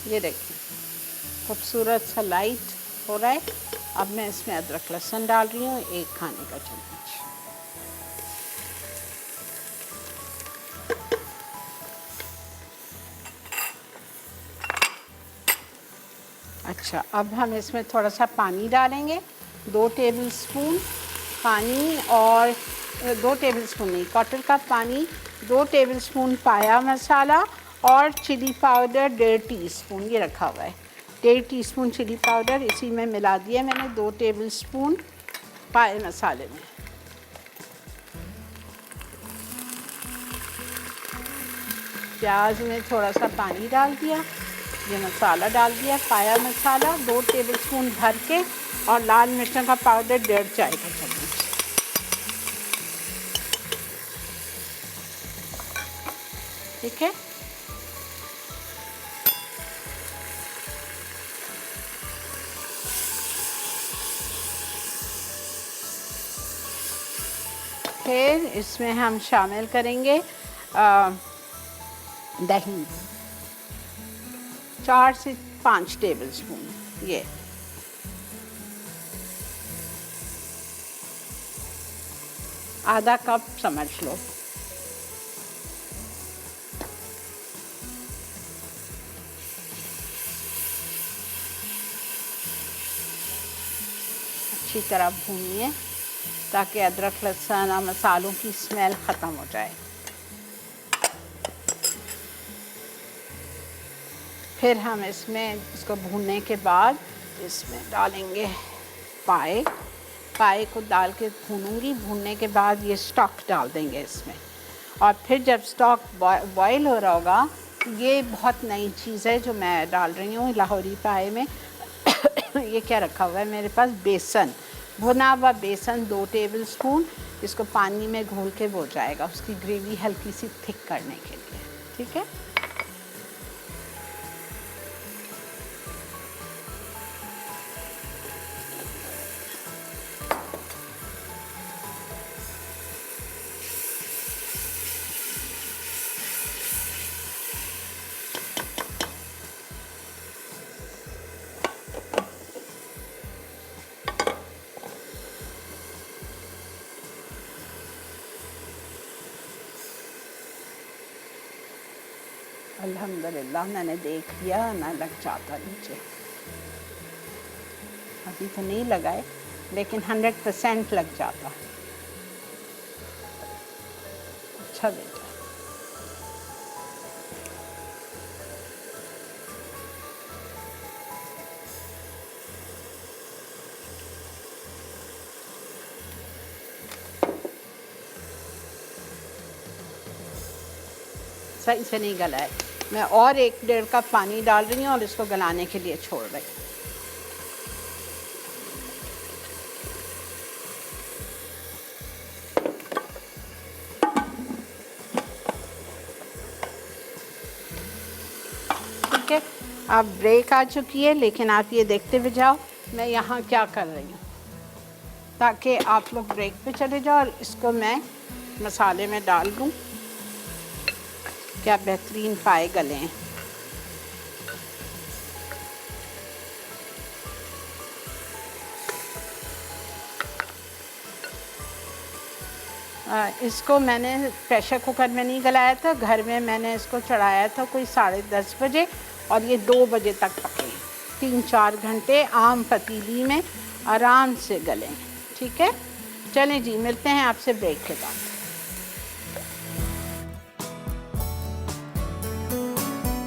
ये देखिए खूबसूरत सा लाइट हो रहा है। अब मैं इसमें अदरक लहसुन डाल रही हूँ 1 खाने का चम्मच। अच्छा, अब हम इसमें थोड़ा सा पानी डालेंगे, 2 टेबलस्पून पानी और 2 टेबलस्पून नहीं, 1/4 कप पानी, 2 टेबलस्पून पाया मसाला और चिली पाउडर 1.5 टीस्पून ये रखा हुआ है। 1.5 टीस्पून चिली पाउडर इसी में मिला दिया मैंने 2 टेबलस्पून पाए मसाले में। प्याज में थोड़ा सा पानी डाल दिया, ये मसाला डाल दिया, पाया मसाला 2 टेबलस्पून भर के और लाल मिर्चों का पाउडर 1.5 चाय का चम्मच, ठीक है। फिर इसमें हम शामिल करेंगे दही, 4 से 5 टेबलस्पून, ये आधा कप समझ लो। अच्छी तरह भूनिए ताकि अदरक लहसुन और मसालों की स्मेल ख़त्म हो जाए। फिर हम इसमें इसको भूनने के बाद इसमें डालेंगे पाए को डाल के भूनूंगी। भूनने के बाद ये स्टॉक डाल देंगे इसमें और फिर जब स्टॉक बॉईल हो रहा होगा, ये बहुत नई चीज़ है जो मैं डाल रही हूँ लाहौरी पाए में। ये क्या रखा हुआ है मेरे पास, बेसन, भुना हुआ बेसन 2 टेबलस्पून। इसको पानी में घोल के वो जाएगा उसकी ग्रेवी हल्की सी थिक करने के लिए, ठीक है। अल्हम्दुलिल्लाह मैंने देख लिया ना लग जाता नीचे। अभी तो नहीं लगाए लेकिन 100% लग जाता। अच्छा बेटा, सही से नहीं गला है। मैं और 1-1.5 कप पानी डाल रही हूँ और इसको गलाने के लिए छोड़ रही हूँ। ठीक है, अब ब्रेक आ चुकी है लेकिन आप ये देखते हुए जाओ मैं यहाँ क्या कर रही हूँ ताकि आप लोग ब्रेक पे चले जाओ और इसको मैं मसाले में डाल दूँ। क्या बेहतरीन पाए गले हैं। इसको मैंने प्रेशर कुकर में नहीं गलाया था, घर में मैंने इसको चढ़ाया था कोई 10:30 बजे और ये 2 बजे तक पके। 3-4 घंटे आम पतीली में आराम से गले, ठीक है। चलें जी, मिलते हैं आपसे ब्रेक के बाद।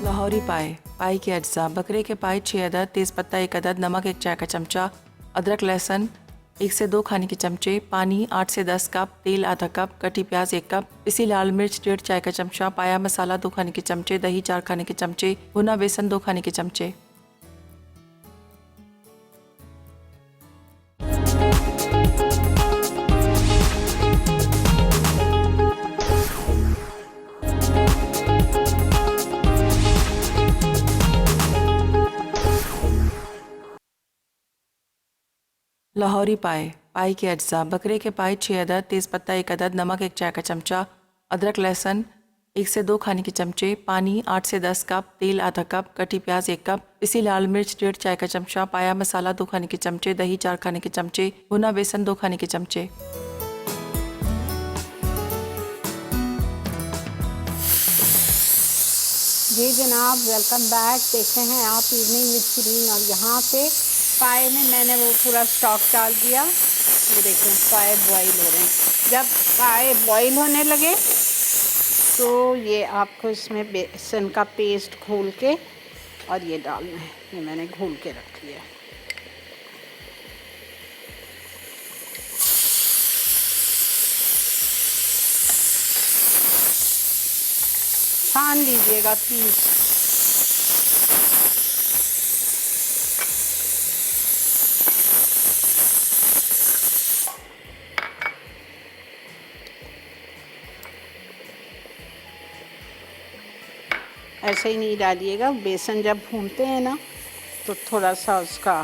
लाहौरी पाए। पाए के अज्जा: बकरे के पाए 6 अदद, तेज़पत्ता 1 अदद, नमक 1 चाय का चमचा, अदरक लहसुन 1 से 2 खाने के चमचे, पानी 8 से 10 कप, तेल आधा कप, कटी प्याज 1 कप, पिसी लाल मिर्च 1.5 चाय का चमचा, पाया मसाला 2 खाने के चमचे, दही 4 खाने के चमचे, भुना बेसन 2 खाने के चमचे। लाहौरी पाए। पाए के अज्जा: बकरे के पाए 6 अदद, तेज़पत्ता 1 अदद, नमक 1 चाय का चमचा, अदरक लहसुन 1 से 2 खाने के चमचे, पानी 8 से 10 कप, तेल आधा कप, कटी प्याज 1 कप, पिसी लाल मिर्च 1.5 चाय का चमचा, पाया मसाला 2 खाने के चमचे, दही 4 खाने के चमचे, भुना बेसन 2 खाने के चमचे। जी जनाब, वेलकम बैक। देखते हैं आप इवनिंग विद शिरीन, और यहाँ पे पाए में मैंने वो पूरा स्टॉक डाल दिया। ये देखें, पाए बॉईल हो रहे हैं। जब पाए बॉईल होने लगे तो ये आपको इसमें बेसन का पेस्ट घोल के और ये डालना है। ये मैंने घोल के रख लिया। छान लीजिएगा प्लीज़। ऐसे ही नहीं डालिएगा, बेसन जब भूनते हैं ना तो थोड़ा सा उसका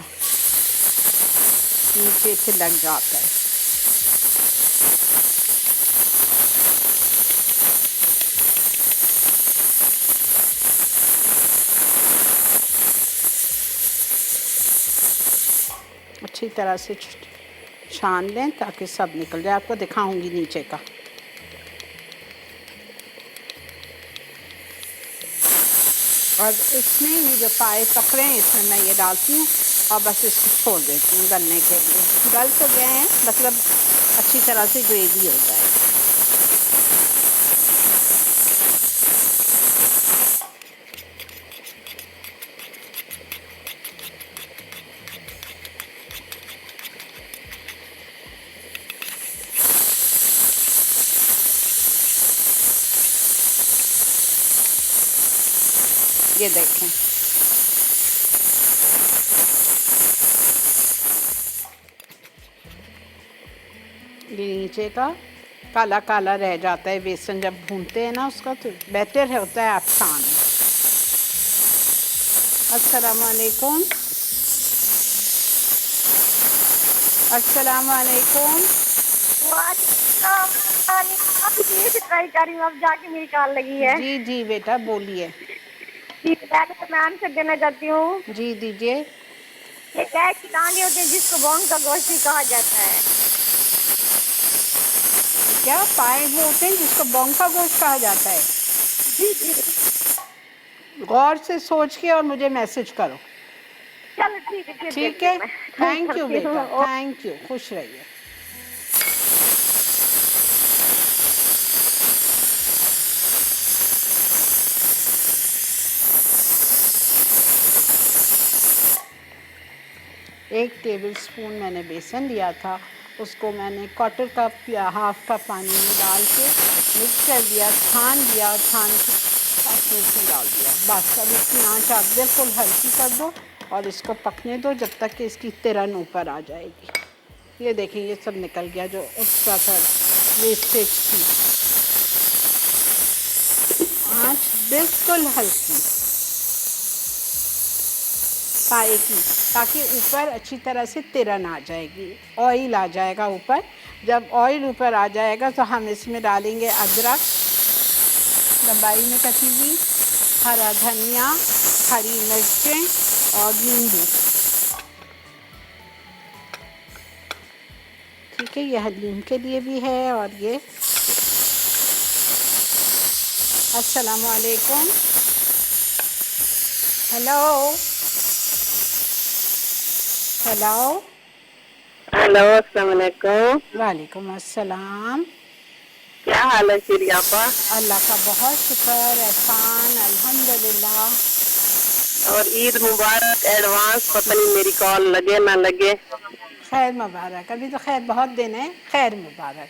नीचे से लग जाता है। अच्छी तरह से छान लें ताकि सब निकल जाए। आपको दिखाऊंगी नीचे का। और इसमें ये जो पाए पकड़े हैं इसमें मैं ये डालती हूँ और बस इसको छोड़ देती हूँ गलने के लिए। गल तो गए हैं, मतलब अच्छी तरह से ग्रेवी हो जाए। ये देखें, ये नीचे का काला काला रह जाता है बेसन जब भूनते हैं ना उसका, तो बेहतर होता है आप छान। अस्सलामुअलैकुम, अस्सलामुअलैकुम। ट्राई कर रही हूँ, अब जाके मेरी कॉल लगी है। जी जी बेटा बोलिए। जी, मैं आंसर देना चाहती हूँ। जी दीजिए। ये गाय की टांगे होती है जिसको बोंग का गोश्त भी कहा जाता है। क्या पाए वो होते हैं जिसको बोंग का गोश्त कहा जाता है? जी जी, गौर से सोच के और मुझे मैसेज करो। चलो ठीक है, फिर ठीक देखती है, हूँ मैं। थैंक यू करती हूँ। बेटा, थैंक यू, खुश रहिए। एक टेबलस्पून मैंने बेसन लिया था, उसको मैंने 1/4 कप या हाफ कप पानी में डाल के मिक्स कर दिया, छान दिया, छान के इसमें डाल दिया। बस अब इसकी आँच आप बिल्कुल हल्की कर दो और इसको पकने दो जब तक कि इसकी तिरन ऊपर आ जाएगी। ये देखें, ये सब निकल गया जो एक्स्ट्रा था, वेस्टेज थी। आँच बिल्कुल हल्की पाए की, ताकि ऊपर अच्छी तरह से तिरन आ जाएगी, ऑयल आ जाएगा ऊपर। जब ऑयल ऊपर आ जाएगा तो हम इसमें डालेंगे अदरक लंबाई में कटी हुई, हरा धनिया, हरी मिर्चें और नींबू। ठीक है, ये हलीम के लिए भी है। और ये अस्सलामुअलैकुम, हेलो हेलो, हेलो, अस्सलाम वालेकुम। वालेकुम अस्सलाम। क्या हाल है श्री आपा? अल्लाह का बहुत शुक्र, एहसान, अल्हम्दुलिल्लाह। और ईद मुबारक एडवांस। पता नहीं मेरी कॉल लगे ना लगे। खैर मुबारक, अभी तो खैर बहुत दिन है, खैर मुबारक।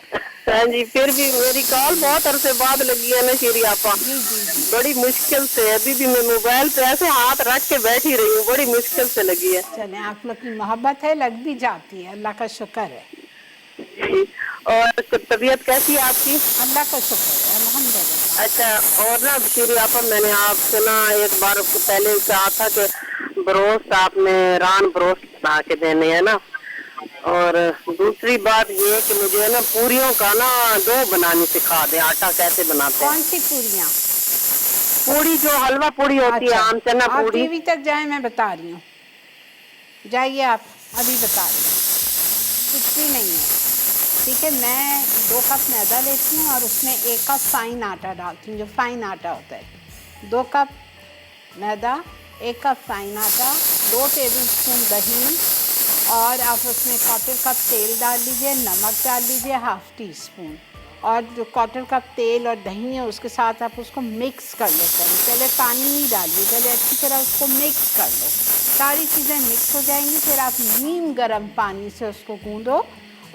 हाँ जी, फिर भी मेरी कॉल बहुत अरसे बाद लगी है ना श्री आपा। जी जी जी। बड़ी मुश्किल से, अभी भी मैं मोबाइल पे ऐसे हाथ रख के बैठी रही हूँ, बड़ी मुश्किल से लगी है। चलें, आप लोग की मोहब्बत है, लग भी जाती है, अल्लाह का शुक्र है। जी। और तबीयत कैसी है आपकी? अल्लाह का शुक्र है, अल्हम्दुलिल्लाह। अच्छा। और ना श्री आपा, मैंने आपसे ना एक बार पहले कहा था कि ब्रोस्ट आपने रान ब्रोस्ट बना के देने हैं ना। और दूसरी बात ये है कि मुझे ना पूरियों का ना डो बनानी सिखा दे, आटा कैसे बनाते हैं। कौन सी पूरियाँ? पूड़ी जो हलवा पूड़ी होती है, अच्छा, आम चना आप पूड़ी। टीवी तक जाएं, मैं बता रही हूँ। जाइए आप, अभी बता रही हूँ। कुछ भी नहीं है, ठीक है। मैं 2 कप मैदा लेती हूँ और उसमें 1 कप फाइन आटा डालती हूँ, जो फाइन आटा होता है। 2 कप मैदा, 1 कप फाइन आटा, 2 टेबल स्पून दही, और आप उसमें 1/4 कप तेल डाल लीजिए, नमक डाल लीजिए 1/2 टीस्पून, और जो 1/4 कप तेल और दही है उसके साथ आप उसको मिक्स कर लेते हैं। पहले पानी नहीं डालिए, पहले अच्छी तरह उसको मिक्स कर लो। सारी चीज़ें मिक्स हो जाएंगी, फिर आप नीम गर्म पानी से उसको गूँदो,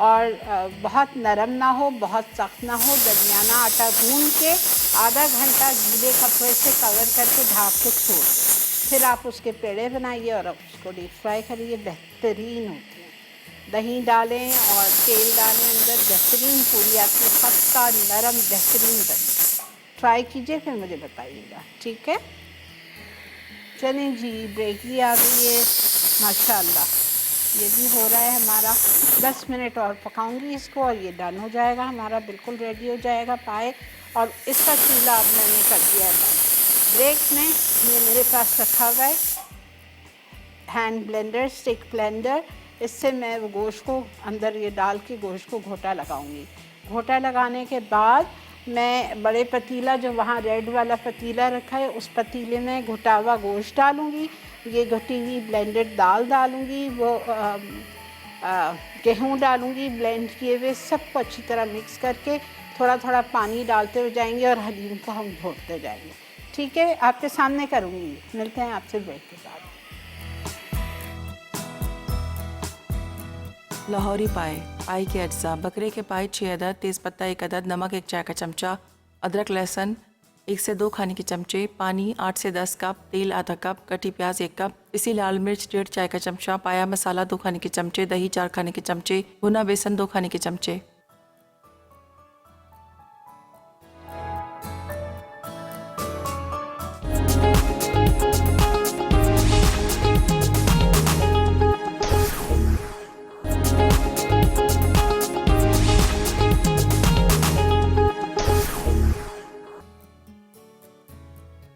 और बहुत नरम ना हो, बहुत सख्त ना हो, दरमियाना आटा गूँद के आधा घंटा गीले कपड़े से कवर करके ढाँप के छोड़ दो। फिर आप उसके पेड़े बनाइए और आप उसको डीप फ्राई करिए, बेहतरीन होती है। दही डालें और तेल डालें अंदर, बेहतरीन पूरी आपकी खस्ता नरम बेहतरीन बने। ट्राई कीजिए, फिर मुझे बताइएगा, ठीक है। चलें जी, ब्रेक भी आ गई है, माशाल्लाह। ये भी हो रहा है हमारा। 10 मिनट और पकाऊंगी इसको और ये डन हो जाएगा हमारा, बिल्कुल रेडी हो जाएगा पाए। और इसका चूल्हा अब मैंने कर दिया है बंद। ब्रेक में ये मेरे पास रखा हुआ है हैंड ब्लेंडर, स्टिक ब्लेंडर। इससे मैं वो गोश्त को अंदर ये डाल के गोश्त को घोटा लगाऊंगी। घोटा लगाने के बाद मैं बड़े पतीला, जो वहाँ रेड वाला पतीला रखा है, उस पतीले में घुटा हुआ गोश्त डालूंगी, ये घुटी हुई ब्लेंडेड दाल डालूंगी, वो गेहूँ डालूंगी ब्लेंड किए हुए, सबको अच्छी तरह मिक्स करके थोड़ा थोड़ा पानी डालते हुए जाएंगे और हलीम को हम घोटते जाएंगे, ठीक है। आपके सामने करूँगी, मिलते हैं आपसे ब्रेक के बाद। लाहौरी पाए। पाई के अज्जा: बकरे के पाए 6 अदद, तेज़पत्ता 1 अदद, नमक 1 चाय का चमचा, अदरक लहसुन 1 से 2 खाने के चमचे, पानी 8 से 10 कप, तेल आधा कप, कटी प्याज 1 कप, पिसी लाल मिर्च 1.5 चाय का चमचा, पाया मसाला 2 खाने के चमचे, दही 4 खाने के चमचे, भुना बेसन 2 खाने के चमचे।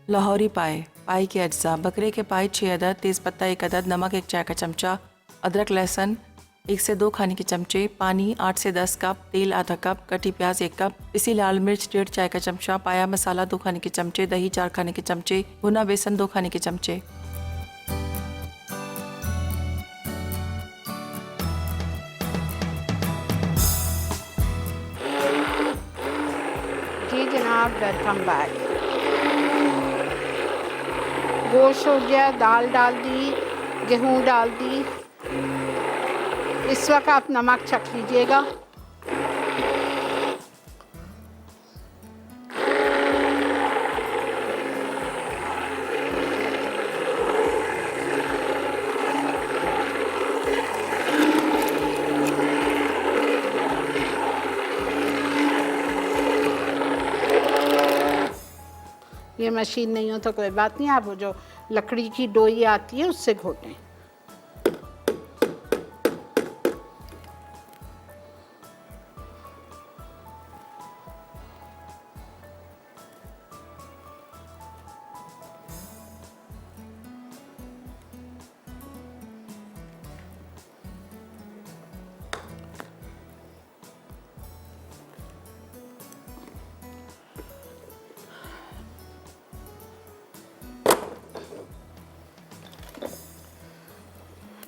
लाहौरी पाए। पाई के अज्जा: बकरे के पाए 6 अदद, तेज़पत्ता 1 अदद, नमक 1 चाय का चमचा, अदरक लहसुन 1 से 2 खाने के चमचे, पानी 8 से 10 कप, तेल आधा कप, कटी प्याज 1 कप, पिसी लाल मिर्च 1.5 चाय का चमचा, पाया मसाला 2 खाने के चमचे, दही 4 खाने के चमचे, भुना बेसन 2 खाने के चमचे। जी जनाब, वेलकम बैक। गोश्त हो गया, दाल डाल दी, गेहूँ डाल दी। इस वक्त आप नमक चख लीजिएगा। ये मशीन नहीं हो तो कोई बात नहीं, आप वो जो लकड़ी की डोई आती है उससे घोटें।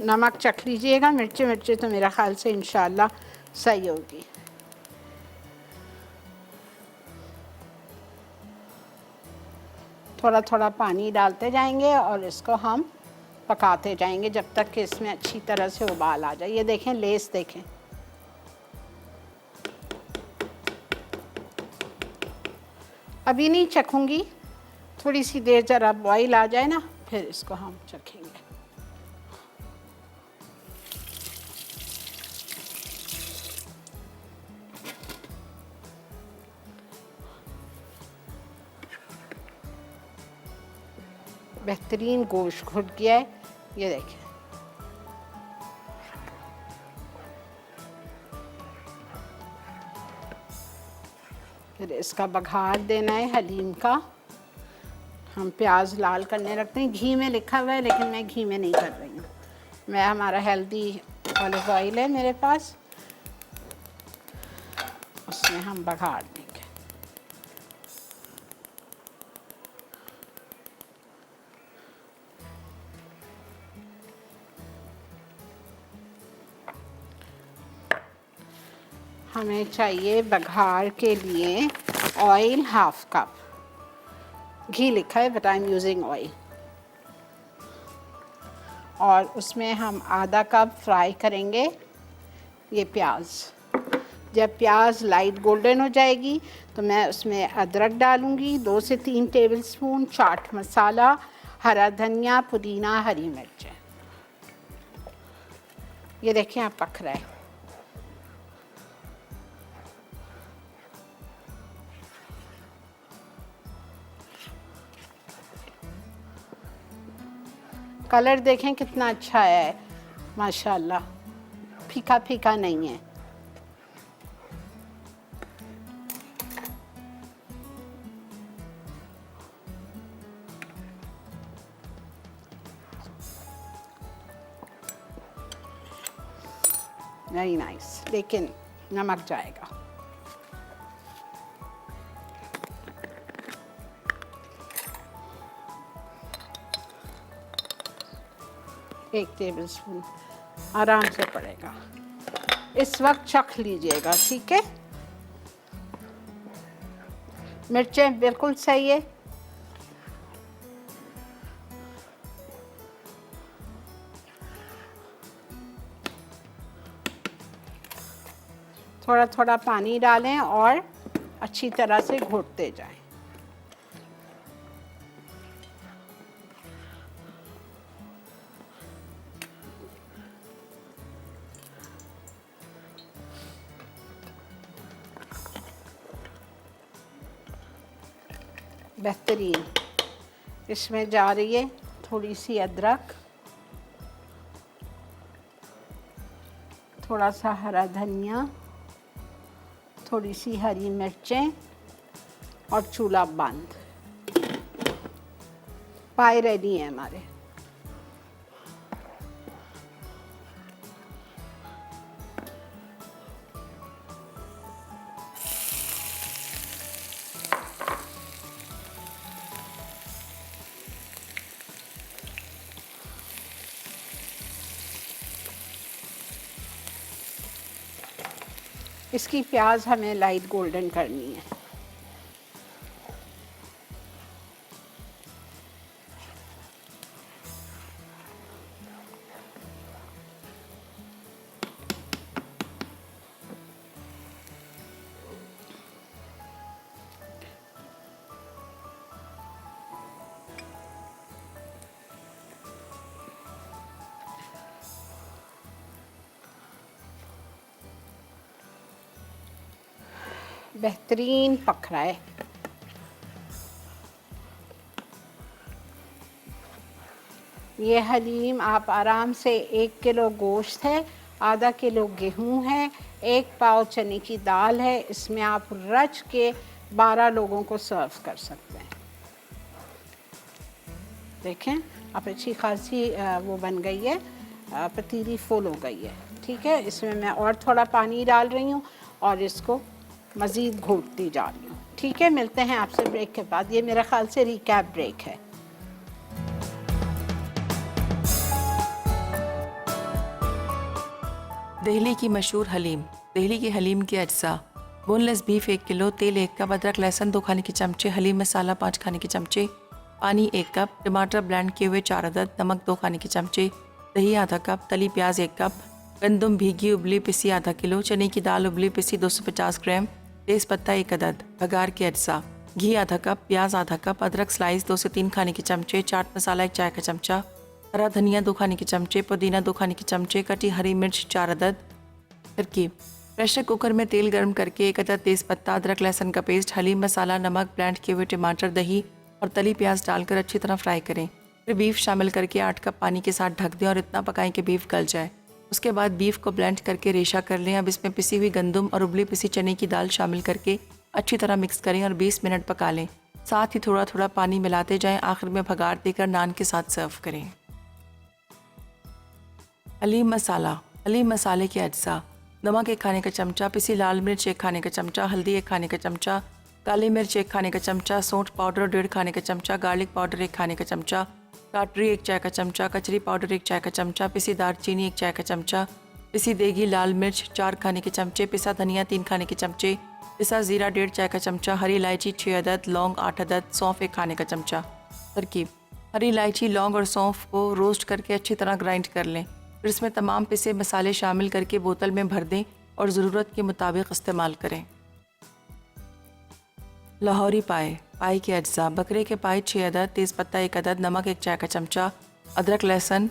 नमक चख लीजिएगा, मिर्ची तो मेरा ख्याल से इंशाल्लाह सही होगी। थोड़ा थोड़ा पानी डालते जाएंगे और इसको हम पकाते जाएंगे जब तक कि इसमें अच्छी तरह से उबाल आ जाए। ये देखें, लेस देखें। अभी नहीं चखूंगी, थोड़ी सी देर जरा बॉईल आ जाए ना, फिर इसको हम चखेंगे। बेहतरीन गोश्त घुट गया है, ये देखें। फिर इसका बघार देना है हलीम का। हम प्याज लाल करने रखते हैं, घी में लिखा हुआ है लेकिन मैं घी में नहीं कर रही हूँ। मैं हमारा हेल्दी ऑलिव ऑयल है मेरे पास, उसमें हम बघार देंगे। हमें चाहिए बघार के लिए ऑयल हाफ कप, घी लिखा है but I am using oil. और उसमें हम आधा कप फ्राई करेंगे ये प्याज। जब प्याज लाइट गोल्डन हो जाएगी तो मैं उसमें अदरक डालूँगी, 2 से 3 टेबलस्पून, चाट मसाला, हरा धनिया, पुदीना, हरी मिर्चें। ये देखें आप पक रहा है। कलर देखें कितना अच्छा है माशाल्लाह, फीका फीका नहीं है। वेरी नाइस, लेकिन नमक जाएगा। एक टेबलस्पून आराम से पड़ेगा। इस वक्त चख लीजिएगा, ठीक है। मिर्चें बिल्कुल सही है। थोड़ा थोड़ा पानी डालें और अच्छी तरह से घोटते जाएं। बेहतरीन। इसमें जा रही है थोड़ी सी अदरक, थोड़ा सा हरा धनिया, थोड़ी सी हरी मिर्चें और चूल्हा बंद। पाए रेडी हैं हमारे। इसकी प्याज हमें लाइट गोल्डन करनी है। बेहतरीन पक रहा है। ये हलीम आप आराम से 1 किलो गोश्त है, आधा किलो गेहूं है, 1 पाव चने की दाल है, इसमें आप रच के 12 लोगों को सर्व कर सकते हैं। देखें आप अच्छी खासी वो बन गई है, पतीली फुल हो गई है। ठीक है, इसमें मैं और थोड़ा पानी डाल रही हूँ और इसको मज़ीद घोटती जा रही हूँ। ठीक है, मिलते हैं आपसे ब्रेक के बाद। ये मेरे ख्याल से रिकैप ब्रेक है। दिल्ली की मशहूर हलीम। दिल्ली की हलीम के अज्जा: बोनलेस बीफ 1 किलो, तेल 1 कप, अदरक लहसुन 2 खाने के चमचे, हलीम मसाला 5 खाने के चमचे, पानी 1 कप, टमाटर ब्लेंड किए हुए 4 अदद, नमक 2 खाने के चमचे, दही आधा कप, तली प्याज 1 कप, गंदम भीगी उबली पिसी आधा किलो, चने की दाल उबली पिसी 250 ग्राम, तेज़ पत्ता 1 अदद। बघार के अज्जा: घी आधा कप, प्याज आधा कप, अदरक स्लाइस 2 से 3 खाने के चमचे, चाट मसाला 1 चाय का चमचा, हरा धनिया 2 खाने के चमचे, पुदीना 2 खाने के चमचे, कटी हरी मिर्च 4 अदद। तरकीब: प्रेशर कुकर में तेल गर्म करके 1 अदद तेज़ पत्ता, अदरक लहसुन का पेस्ट, हलीम मसाला, नमक, ब्लेंड किए हुए टमाटर, दही और तली प्याज डालकर अच्छी तरह फ्राई करें। फिर बीफ शामिल करके 8 कप पानी के साथ ढक दें और इतना पकाएं कि बीफ गल जाए। उसके बाद बीफ को ब्लेंड करके रेशा कर लें। अब इसमें पिसी हुई गंदम और उबली पिसी चने की दाल शामिल करके अच्छी तरह मिक्स करें और 20 मिनट पका लें। साथ ही थोड़ा थोड़ा पानी मिलाते जाएं। आखिर में भगार देकर नान के साथ सर्व करें। हलीम मसाला। हलीम मसाले के अज्जा: नमक 1 खाने का चमचा, पिसी लाल मिर्च 1 खाने का चमचा, हल्दी 1 खाने का चमचा, काली मिर्च 1 खाने का चमचा, सौंठ पाउडर 1.5 खाने का चमचा, गार्लिक पाउडर 1 खाने का चमचा, टाटरी 1 चाय का चमचा, कचरी पाउडर 1 चाय का चमचा, पिसी दालचीनी 1 चाय का चमचा, पिसी देगी लाल मिर्च 4 खाने के चमचे, पिसा धनिया 3 खाने के चमचे, पिसा ज़ीरा 1.5 चाय का चमचा, हरी इलायची 6 अदद, लौंग 8 अदद, सौंफ 1 खाने का चमचा। तरकीब: हरी इलायची, लौंग और सौंफ को रोस्ट करके अच्छी तरह ग्राइंड कर लें। फिर इसमें तमाम पिसे मसाले शामिल करके बोतल में भर दें और ज़रूरत के मुताबिक इस्तेमाल करें। लाहौरी पाए। पाए के अज्जा: बकरे के पाए 6 अदद, तेज़ पत्ता 1 अदद, नमक 1 चाय का चमचा, अदरक लहसुन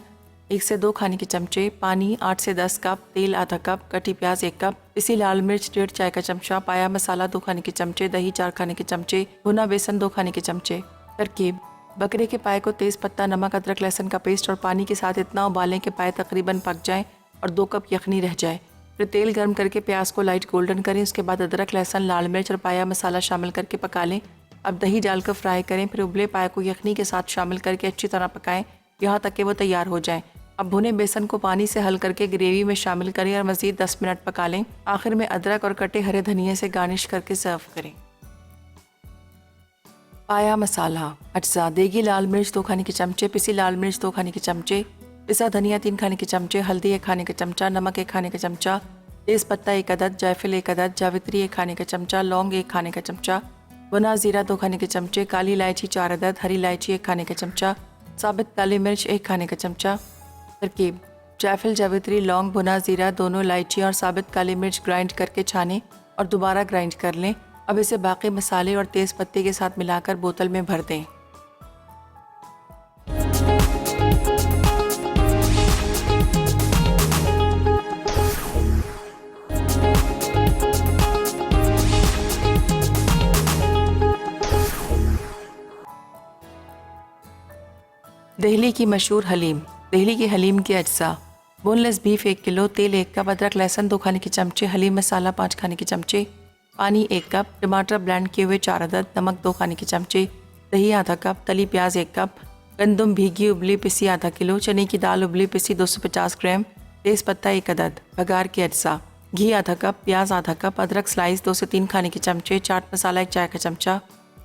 1 से 2 खाने के चमचे, पानी 8 से 10 कप, तेल आधा कप, कटी प्याज 1 कप, पिसी लाल मिर्च 1.5 चाय का चमचा, पाया मसाला 2 खाने के चमचे, दही 4 खाने के चमचे, भुना बेसन 2 खाने के चमचे। तरकीब: बकरे के पाए को तेज़ पत्ता, नमक, अदरक लहसुन का पेस्ट और पानी के साथ इतना उबालें कि पाए तकरीबन पक जाएं और 2 कप यखनी रह जाए। फिर तेल गर्म करके प्याज को लाइट गोल्डन करें। उसके बाद अदरक लहसुन, लाल मिर्च और पाया मसाला शामिल करके पका लें। अब दही डालकर फ्राई करें। फिर उबले पाए को यखनी के साथ शामिल करके अच्छी तरह पकाएं यहाँ तक कि वो तैयार हो जाएं। अब भुने बेसन को पानी से हल करके ग्रेवी में शामिल करें और मज़ीद 10 मिनट पका लें। आखिर में अदरक और कटे हरे धनिए से गार्निश करके सर्व करें। पाया मसाला अज्जा: देगी लाल मिर्च 2 खाने के चमचे, पिसी लाल मिर्च 2 खाने के चमचे, पिसा धनिया 3 खाने के चमचे, हल्दी 1 खाने का चमचा, नमक 1 खाने का चमचा, तेज़ पत्ता 1 अदद, जायफल 1 अदद, जावित्री 1 खाने का चमचा, लौंग 1 खाने का चमचा, भुना ज़ीरा 2 खाने के चमचे, काली इलायची 4 अदद, हरी इलायची 1 खाने का चमचा, साबित काली मिर्च 1 खाने का चमचा। तरकीब: जायफल, जावित्री, लौंग, भुना ज़ीरा, दोनों इलायची और साबित काली मिर्च ग्राइंड करके छानें और दोबारा ग्राइंड कर लें। अब इसे बाकी मसाले और तेज़ पत्ते के साथ मिलाकर बोतल में भर दें। दिल्ली की मशहूर हलीम। दिल्ली की हलीम के अज्जा: बोनलेस बीफ 1 किलो, तेल 1 कप, अदरक लहसुन 2 खाने के चमचे, हलीम मसाला 5 खाने के चमचे, पानी 1 कप, टमाटर ब्लेंड किए हुए 4 अदद, नमक 2 खाने के चमचे, दही आधा कप, तली प्याज 1 कप, गंदम भीगी उबली पिसी आधा किलो, चने की दाल उबली पिसी 250 ग्राम, तेज़ पत्ता 1 अदद। बघार के अज्जा: घी आधा कप, प्याज आधा कप, अदरक स्लाइस 2 से 3 खाने के चमचे, चाट मसाला 1 चाय का चमचा,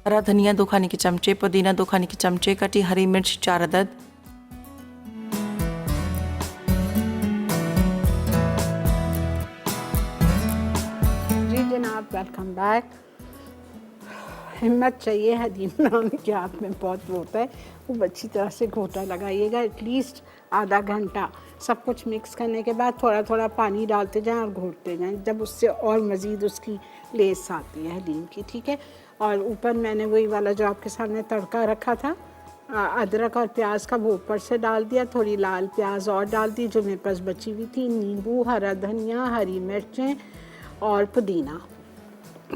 हरा धनिया 2 खाने के चमचे, पुदीना 2 खाने के चमचे, कटी हरी मिर्च 4 अदद। जी जनाब, वेलकम बैक। हिम्मत चाहिए हलीम बनाने के, हाथ में बहुत होता है। खूब अच्छी तरह से घोटा लगाइएगा, एटलीस्ट आधा घंटा। सब कुछ मिक्स करने के बाद थोड़ा थोड़ा पानी डालते जाएं और घोटते जाएं, जब उससे और मज़ीद उसकी लेस आती है हलीम की। ठीक है। और ऊपर मैंने वही वाला जो आपके सामने तड़का रखा था, अदरक और प्याज का, वो ऊपर से डाल दिया। थोड़ी लाल प्याज और डाल दी जो मेरे पास बची हुई थी, नींबू, हरा धनिया, हरी मिर्चें और पुदीना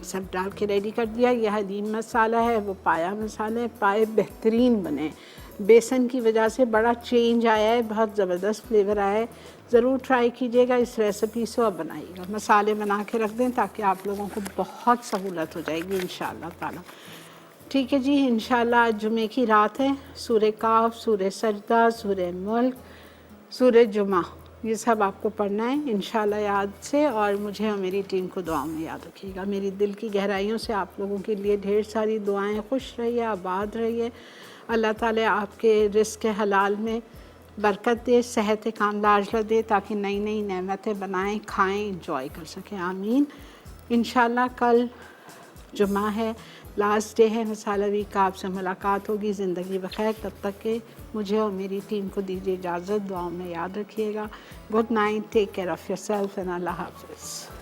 सब डाल के रेडी कर दिया। यह हलीम मसाला है, वो पाया मसाला है। पाए बेहतरीन बने, बेसन की वजह से बड़ा चेंज आया है, बहुत ज़बरदस्त फ्लेवर आया है। ज़रूर ट्राई कीजिएगा इस रेसिपी से और बनाइएगा। मसाले बना के रख दें ताकि आप लोगों को बहुत सहूलत हो जाएगी इंशाअल्लाह ताला। ठीक है जी, इंशाअल्लाह आज जुमे की रात है। सूरह काफ, सूरह सजदा, सूरह मुल्क, सूरह जुमा, ये सब आपको पढ़ना है इंशाअल्लाह याद से। और मुझे और मेरी टीम को दुआ में याद रखिएगा। मेरी दिल की गहराइयों से आप लोगों के लिए ढेर सारी दुआएं। खुश रहिए, आबाद रहिए। अल्लाह ताला आपके रिज़्क़ हलाल में बरकत दे, सेहत कामलाजला दे, ताकि नई नई नेमतें बनाएं, खाएं, इंजॉय कर सकें। आमीन। इंशाल्लाह कल जुमा है, लास्ट डे है मसाला वीक का, आपसे मुलाकात होगी। ज़िंदगी बखैर, तब तक के मुझे और मेरी टीम को दीजिए इजाज़त। दुआओं में याद रखिएगा। Good night, take care of yourself and अल्लाह हाफ़िज़।